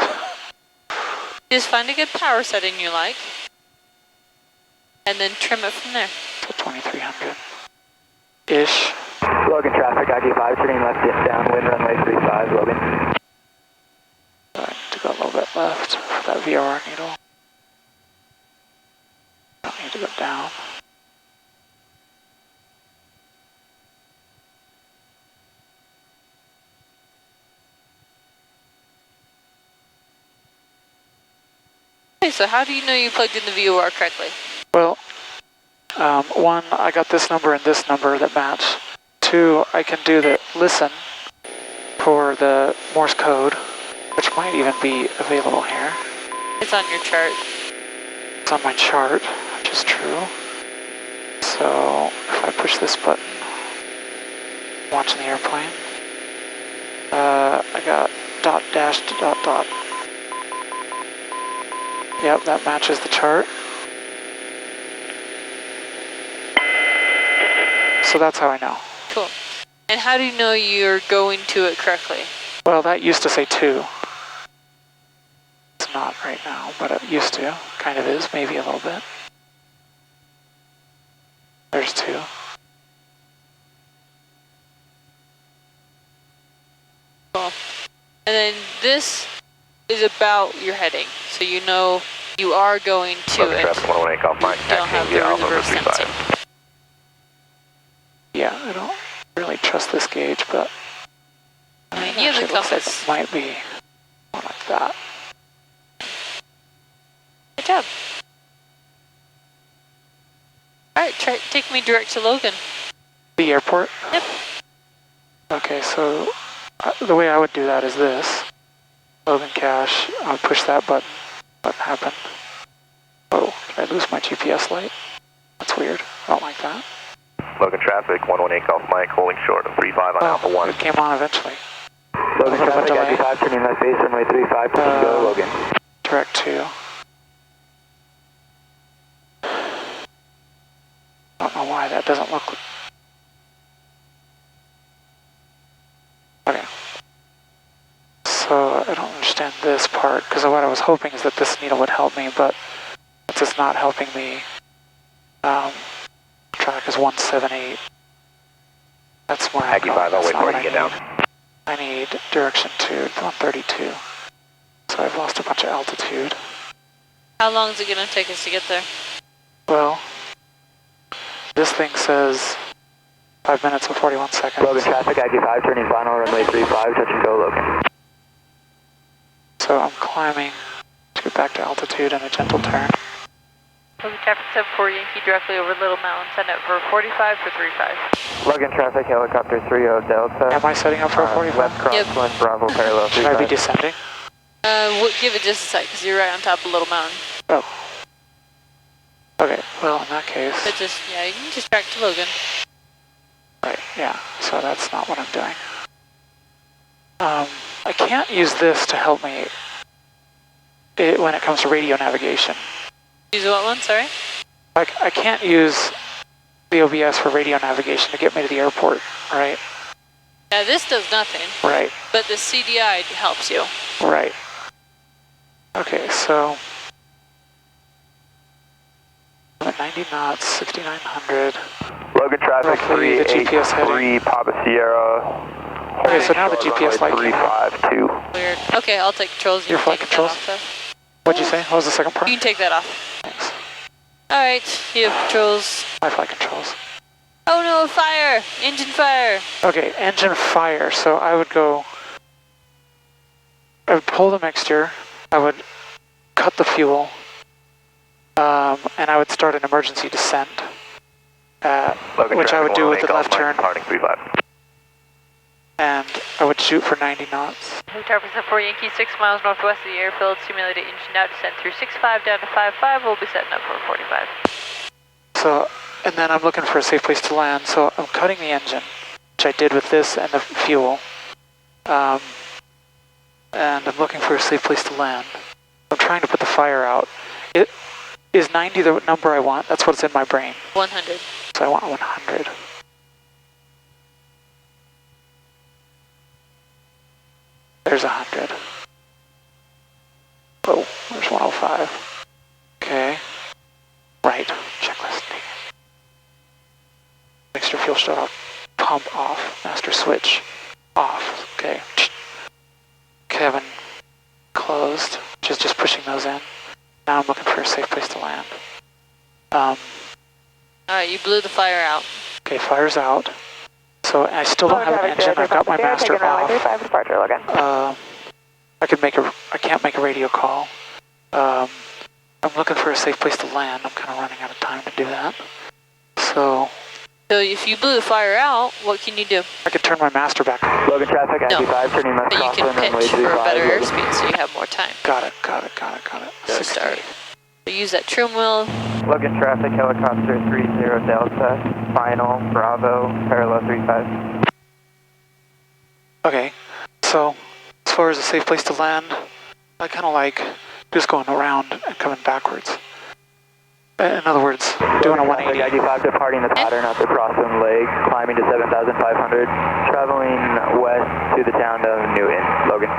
Just find a good power setting you like, and then trim it from there. So 2300-ish. Logan traffic, ID5, turning left downwind, runway 35, Logan. I need to go a little bit left for that VOR needle. Don't need to go down. Okay, so how do you know you plugged in the VOR correctly? Well, one, I got this number and this number that match. Two, I can do the listen for the Morse code, which might even be available here. It's on your chart. It's on my chart, which is true. So if I push this button, watching the airplane, I got dot dash to dot dot. Yep, that matches the chart. So that's how I know. Cool. And how do you know you're going to it correctly? Well, that used to say 2. It's not right now, but it used to. Kind of is, maybe a little bit. There's 2. Cool. And then this is about your heading, so you know you are going to Logan it. traffic 118 off Mike, You don't have taxiing the via Alpha reverse 35. sensing. Yeah, I don't really trust this gauge, but I mean, you have the actually looks like compass. it might be more like that. Good job. Alright, take me direct to Logan. The airport? Yep. Okay, so the way I would do that is this. Logan Cash, I would push that button. What happened? Oh, did I lose my GPS light? That's weird. I don't like that. Logan traffic 118 off Mike, holding short of 35 on Alpha 1. It came on eventually. Logan What about traffic, delay? ID5, turning left base, runway 35, pushing go, Logan. Direct 2. I don't know why that doesn't look... Okay. So I don't understand this part, because what I was hoping is that this needle would help me, but it's just not helping me. Track is 178. That's more Aggie 5, I'll wait for you to get down. I need direction to 132. So I've lost a bunch of altitude. How long is it going to take us to get there? Well, this thing says 5 minutes and 41 seconds. Logan traffic, ID5, turning final, runway 35, touch and go, Logan. So I'm climbing to get back to altitude and a gentle turn. Logan traffic 74 Yankee directly over Little Mountain, send it for 45 for 35. Logan traffic, helicopter 30 Delta. Am I setting up for a 45? Left crosswind, Bravo, parallel Should I be 35. descending? Give it just a sec, because you're right on top of Little Mountain. Oh. Okay, well in that case, But just, yeah, you can just track to Logan. right, yeah, so that's not what I'm doing. I can't use this to help me when it comes to radio navigation. Use what one, sorry? Like, I can't use the OBS for radio navigation to get me to the airport, right? Yeah, this does nothing, Right, but the CDI helps you. right. Okay, so I'm at 90 knots, 6,900. Logan traffic, Roughly the GPS 383 Papa Sierra. Okay, so now the GPS light came on. 352. Weird. Okay, I'll take controls. Your can flight take controls? that off, though. What'd you say? What was the second part? You can take that off. Thanks. Alright, you have controls. My flight controls. Oh no, fire! Engine fire! Okay, engine fire. So I would go, I would pull the mixture, I would cut the fuel, and I would start an emergency descent, which I would do with the left turn, Departing 35. and I would shoot for 90 knots. Tower 4 Yankee, 6 miles northwest of the airfield, simulated engine now descent through 65 down to 55, we'll be setting up for 45. So, and then I'm looking for a safe place to land, so I'm cutting the engine, which I did with this and the fuel, and I'm looking for a safe place to land. I'm trying to put the fire out. Is 90 the number I want? That's what's in my brain. 100. So I want 100. There's 100. Oh, there's 105. Okay. Right. Checklist. Mixture fuel shut off. Pump off. Master switch off. Okay. Cabin closed. Just pushing those in. Now I'm looking for a safe place to land. Alright, you blew the fire out. Okay, fire's out. So I still don't have an engine. I've got my master off. I can't make a radio call. I'm looking for a safe place to land. I'm kind of running out of time to do that. So if you blew the fire out, what can you do? I could turn my master back on. Logan traffic, No, 95, turning left but you crosswind, can runway pitch for a 35. better airspeed so you have more time. Got it. Go 60. start. So use that trim wheel. Logan traffic, helicopter 30 Delta, final, Bravo, parallel 35. Okay, so as far as a safe place to land, I kind of like just going around and coming backwards. In other words, doing a 180. 95 departing the pattern at the crosswind leg, climbing to 7,500, traveling west to the town of Newton. Logan.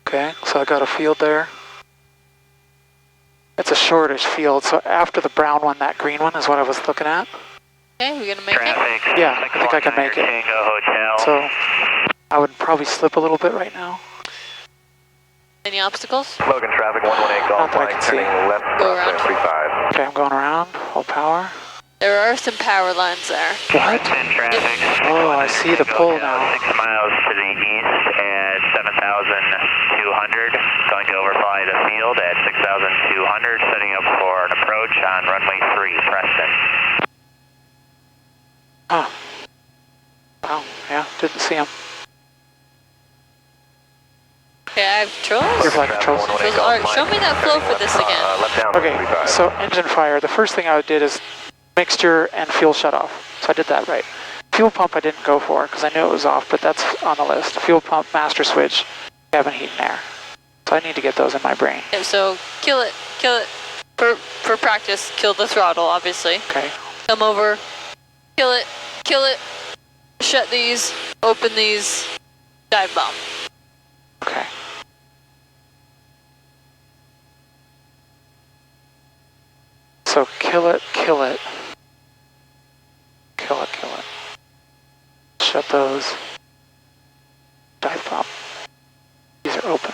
Okay, so I got a field there. It's a shortish field, so after the brown one, that green one is what I was looking at. Okay, we're gonna make it. Traffic. Yeah, I think I can make it. Tango Hotel. So I would probably slip a little bit right now. Any obstacles? Logan traffic 118 Golf Not that I line, can see. turning left Go around. crosswind 35. Okay, I'm going around, full power. There are some power lines there. What? 10 traffic. Oh, I see the Tango pole Hotel, now. 6 miles to the east at 7,200. Going to overfly the field at 6,200. Setting up for an approach on runway 3, Preston. Huh. Oh, yeah, didn't see him. Okay, I have controls. Your flight controls. Alright, show me that flow for this again. Left down Okay, 35. so engine fire, the first thing I did is mixture and fuel shut off. So I did that right. Fuel pump I didn't go for because I knew it was off, but that's on the list. Fuel pump, master switch, cabin heat and air. So I need to get those in my brain. Okay, so kill it. For practice, kill the throttle, obviously. Okay, Come over, kill it, shut these, open these, dive bomb. okay. So kill it. Shut those. Dive bomb. These are open.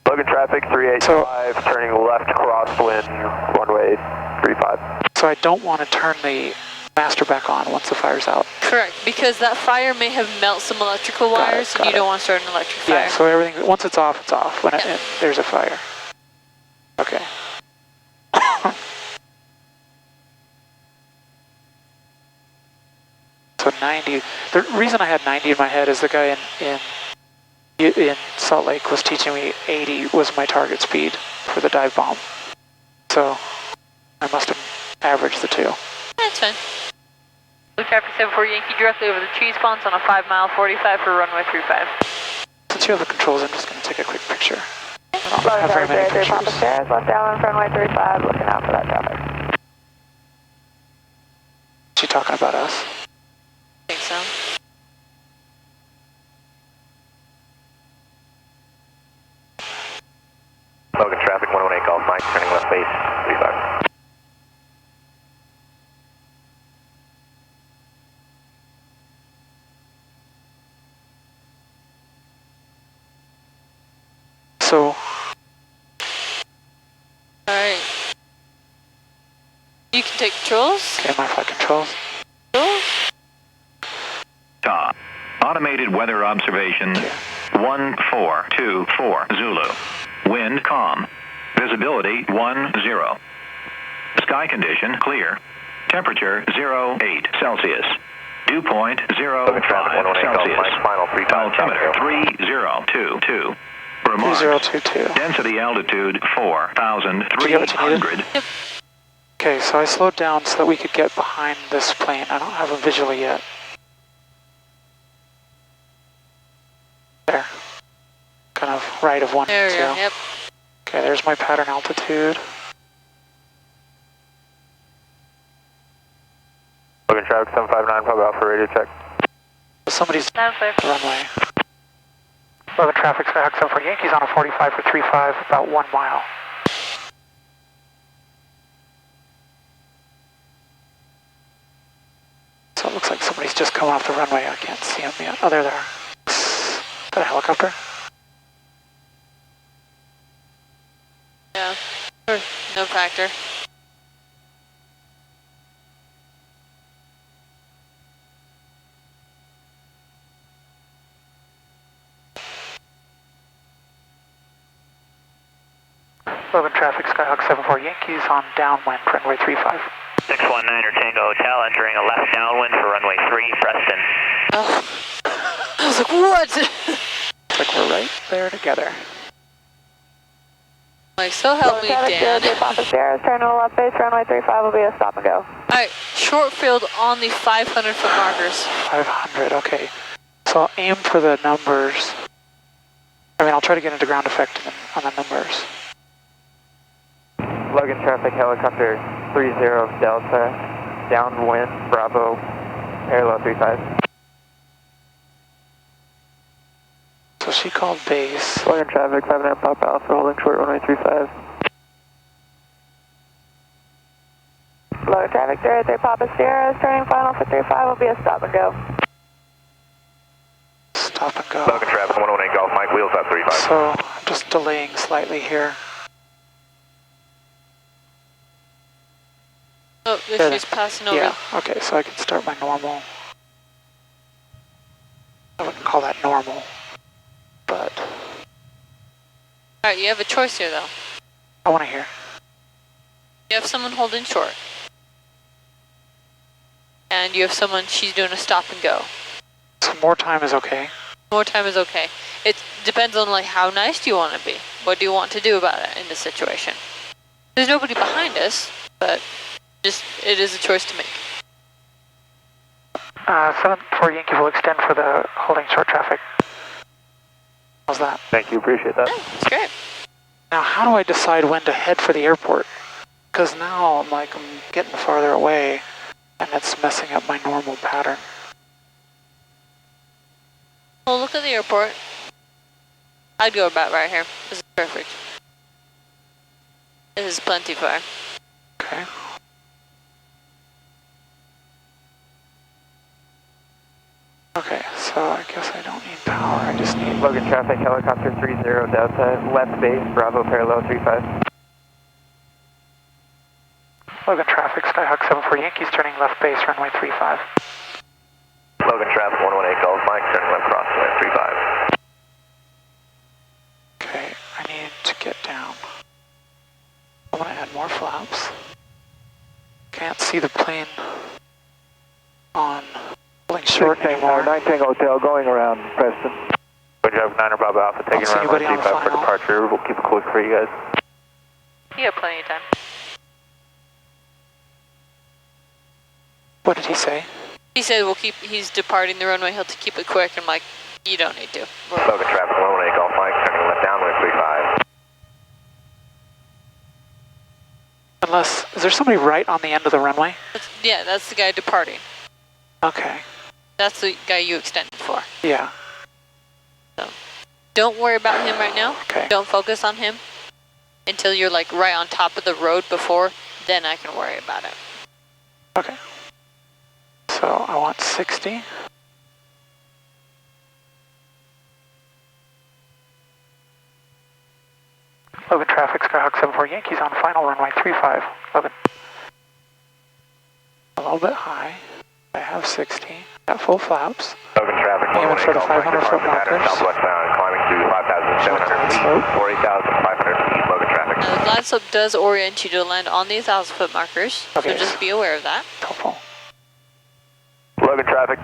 Logan traffic 385, turning left crosswind, runway 35. So I don't want to turn the master back on once the fire's out. Correct, because that fire may have melted some electrical Got it, wires, and got you it. don't want to start an electric fire. Yeah, so everything, once it's off, it's off. When there's a fire. Okay. So 90, the reason I had 90 in my head is the guy in Salt Lake was teaching me 80 was my target speed for the dive bomb. So I must have averaged the two. That's fine. Blue traffic 74 Yankee directly over the tree spawns on a 5 mile 45 for runway 35. Since you have the controls, I'm just going to take a quick picture. I don't have very many pictures. Stairs, left down runway 35, looking out for that traffic. Is she talking about us? I think so. Logan traffic 118 Golf Mike, turning left base 35. So Alright. You can take controls. okay, my flight controls. Top. Automated weather observation 1424 Zulu. Wind calm. Visibility 10. Sky condition clear. Temperature 08 Celsius. Dew point 05 Celsius. Final 35. Altimeter 3022. Remarks. 3022. Density altitude Did you get what you needed? 4,300. Okay, so I slowed down so that we could get behind this plane. I don't have them visually yet. There. Kind of right of 1 There and we 2. go, yep. Okay, there's my pattern altitude. Logan traffic 759, probably off for radio check. somebody's Now clear. the runway. Logan traffic, Skyhawk 74 Yankees on a 45 for 35, about 1 mile. So it looks like somebody's just coming off the runway. I can't see them yet. Oh, there they are. Is that a helicopter? Yeah. Sure. No factor. Logan traffic, Skyhawk 74 Yankees on downwind, runway 35. 619er Tango Hotel entering a left downwind for runway 3, Preston. Oh. I was like, what? Looks like we're right there together. Like, so help me, Dan. Papa Sierra, turn to the left base, runway 35 will be a stop and go. Alright, short field on the 500 foot markers. 500, okay. So I'll aim for the numbers. I mean, I'll try to get into ground effect on the numbers. Logan traffic helicopter 30 Delta, downwind, Bravo, parallel 35. So she called base. Logan traffic 59 Papa Alpha, holding short runway 35. Logan traffic 33 Papa Sierra, turning final for 35 will be a stop and go. Stop and go. Logan traffic 118 Golf Mike, wheels up 35. So I'm just delaying slightly here. Oh, There, she's passing over. Yeah, okay, so I can start my normal. I wouldn't call that normal, but Alright, you have a choice here, though. I want to hear. You have someone holding short. And you have someone, she's doing a stop and go. So more time is okay. More time is okay. It depends on, like, how nice do you want to be? What do you want to do about it in this situation? There's nobody behind us, but just, it is a choice to make. 74 Yankee will extend for the holding short traffic. How's that? Thank you, appreciate that. Yeah, it's great. Now, how do I decide when to head for the airport? Because now I'm getting farther away, and it's messing up my normal pattern. Well, look at the airport. I'd go about right here. This is perfect. This is plenty far. Okay. Okay, so I guess I don't need power, I just need... Logan traffic helicopter 30 Delta, left base, Bravo, parallel 35. Logan traffic, Skyhawk 74 Yankees turning left base, runway 35. Logan traffic 118 Golf Mike, turning left cross runway 35. Okay, I need to get down. I want to add more flaps. Can't see the plane on holding short anymore. 19 Hotel going around Preston. Good job, 9er Bravo Alpha, taking see runway anybody on the 35 for final. departure. We'll keep it quick for you guys. You have plenty of time. What did he say? He said he's departing the runway, he'll keep it quick. I'm like, you don't need to. Logan traffic 118 Golf Mike, turning left downwind 35. Unless, is there somebody right on the end of the runway? Yeah, that's the guy departing. Okay, That's the guy you extended for. yeah, Don't worry about him right now. okay. Don't focus on him until you're like right on top of the road before, then I can worry about it. Okay. So I want 60. Logan traffic, Skyhawk 74 Yankees on final runway 35. Logan. A little bit high. I have 60. Got full flaps. Logan traffic Aiming 118 for the Golf Mike, 500 foot departure pattern markers. southwest bound, climbing to 5,700 feet, 40,500 feet, Logan traffic. Now the glide slope does orient you to land on the 1,000 foot markers, Okay. so just be aware of that. Helpful. Logan traffic,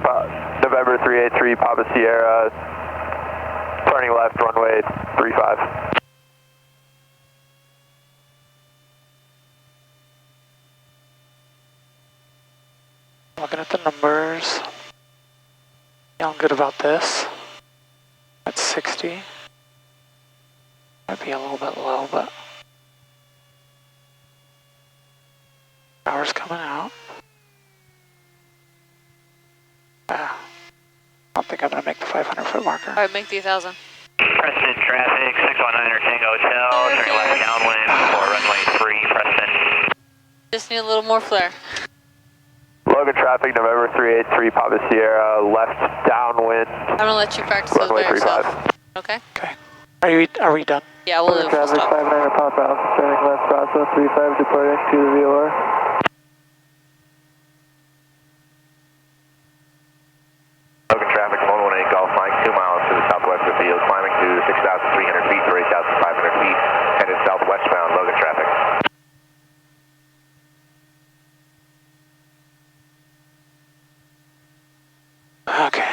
November 383 Papa Sierra, turning left runway 35. Looking at the numbers. Feeling good about this. At 60. Might be a little bit low, but power's coming out. Ah. I don't think I'm gonna make the 500-foot marker. All right, make the 1,000. Preston traffic, 619er Tango Hotel, turning left downwind for runway 3, Preston. Just need a little more flare. Logan traffic, November 383, Papa Sierra, left downwind. I'm gonna let you practice those by Runway yourself. 35. Okay? Okay. Are we done? Yeah, we'll do a full Traffic, stop. 59er Papa Alpha, turning left, Bravo 35, departing to the VOR. Logan traffic, 118 Golf Mike, 2 miles to the southwest of the field, climbing to 6,300 feet to 8,500 feet, headed southwestbound, Logan traffic. Okay.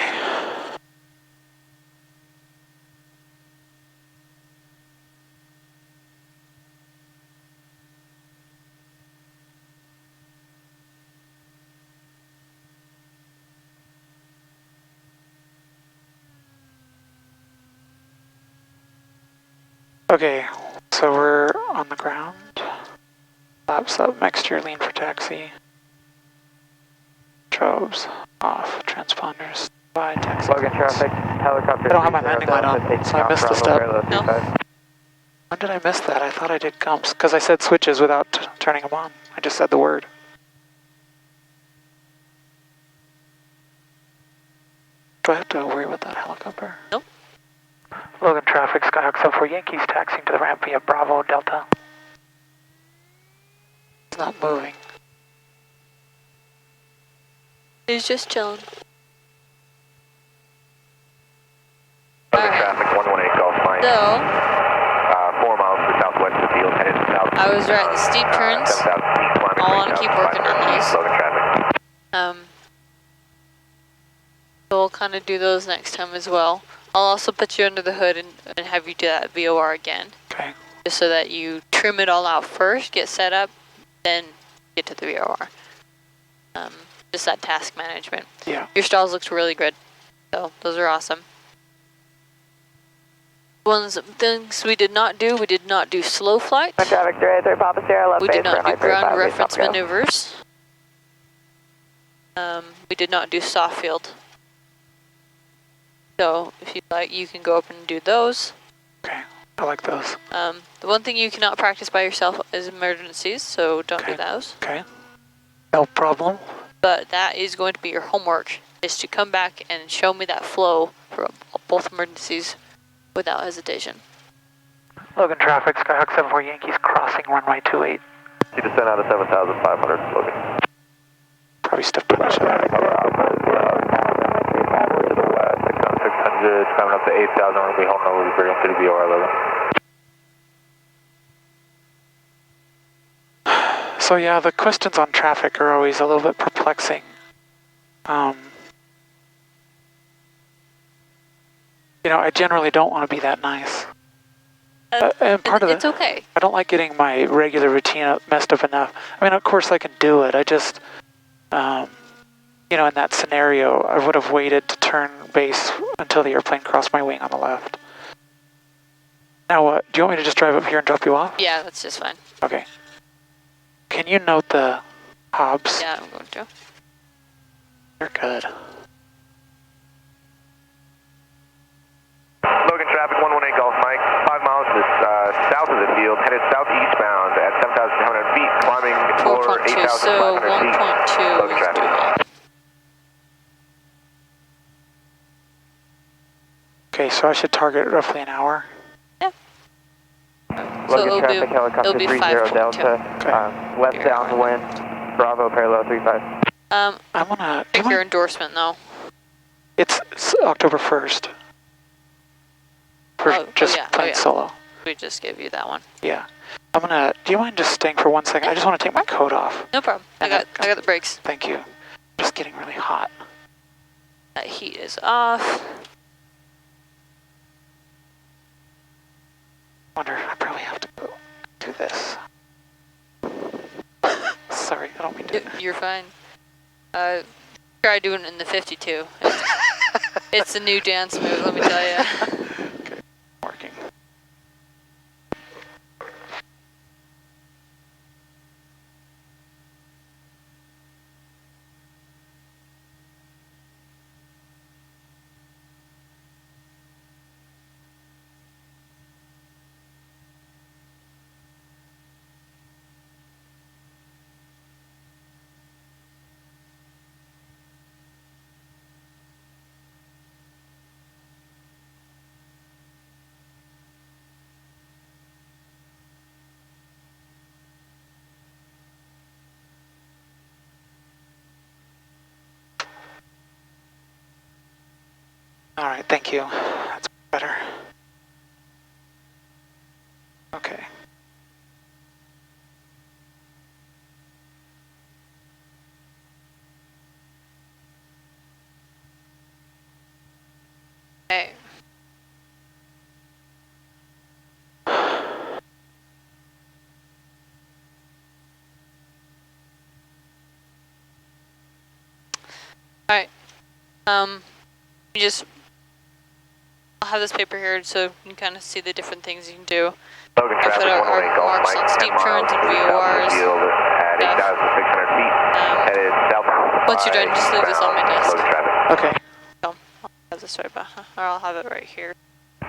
Okay, so we're on the ground. Flaps up, mixture, lean for taxi. Strobes off, transponders by taxi. Logan traffic, helicopter. I don't have my landing light on, so I missed the step. No. When did I miss that? I thought I did gumps, because I said switches without turning them on. I just said the word. Do I have to worry about that helicopter? Nope. Logan traffic, Skyhawk 74 Yankees taxiing to the ramp via Bravo Delta. It's not moving. He's just chilling. Logan traffic, 118 Golf Mike, So, 4 miles to the southwest of the field, headed south. I was right, the steep turns. 7,000 feet, climbing I wanna keep working on 8,500 feet, those. Logan traffic. So we'll kind of do those next time as well. I'll also put you under the hood and have you do that VOR again. Okay. Just so that you trim it all out first, get set up, then get to the VOR. Just that task management. Yeah. Your stalls looked really good. So those are awesome. Things we did not do slow flight. Traffic 383, Papa Sierra, left We base, did not do runway 35, ground lead reference south. maneuvers. We did not do soft field. So if you'd like, you can go up and do those. Okay. I like those. The one thing you cannot practice by yourself is emergencies, so don't do Okay. those. Okay. No problem. But that is going to be your homework, is to come back and show me that flow for both emergencies without hesitation. Logan traffic, Skyhawk 74 Yankees crossing runway 28. See descent out of 7,500, Logan. Probably stiff push. To the west, account 600, climbing up to 8,000, we're going to be holding over the bridge to the VOR, Logan. So yeah, the questions on traffic are always a little bit perplexing. You know, I generally don't want to be that nice. And part of It's it, okay. I don't like getting my regular routine messed up enough. I mean, of course I can do it. I just, you know, in that scenario, I would have waited to turn base until the airplane crossed my wing on the left. Now what? Do you want me to just drive up here and drop you off? Yeah, that's just fine. Okay. Can you note the hobs? Yeah, I'm going to. You're good. Logan traffic, 118 Golf Mike, 5 miles to south of the field, headed southeastbound at 7,200 feet, climbing for 4.2, so 8,500 feet. 1.2 Logan is traffic. doable. Okay, so I should target roughly an hour. So Logan traffic, helicopter it'll be 30 5.2. Delta, left downwind, Bravo parallel 35. I wanna. Do Pick you your mind- endorsement though. It's October 1st. For just plain solo. We just gave you that one. Yeah. I'm gonna. Do you mind just staying for 1 second? I just want to take my coat off. No problem. I And got the brakes. Thank you. Just getting really hot. That heat is off. Wonder. I probably have to go do this. Sorry, I don't mean to. You're fine. Try doing it in the 52. It's a new dance move, let me tell you. Working. Alright, thank you. That's better. Okay. Okay. Alright. You just, I'll have this paper here so you can kind of see the different things you can do. Logan I traffic, put our 118 Golf marks Mike, on 10 steep miles turns and to the south of the VORs. field at 8,600 feet. Headed south. Once you're done, just leave this on my desk. Logan traffic. Okay. I'll have this right behind, or I'll have it right here.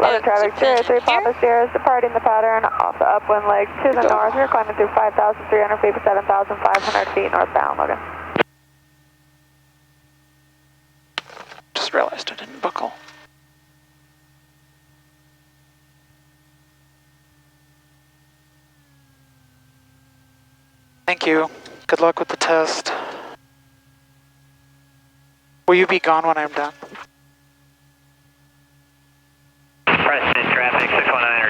Logan traffic, 303 Papa Sierra is departing the pattern off the upwind leg to the north. You're climbing through 5,300 feet for 7,500 feet northbound, Logan. Just realized I didn't buckle. Thank you. Good luck with the test. Will you be gone when I'm done? Preston traffic, 619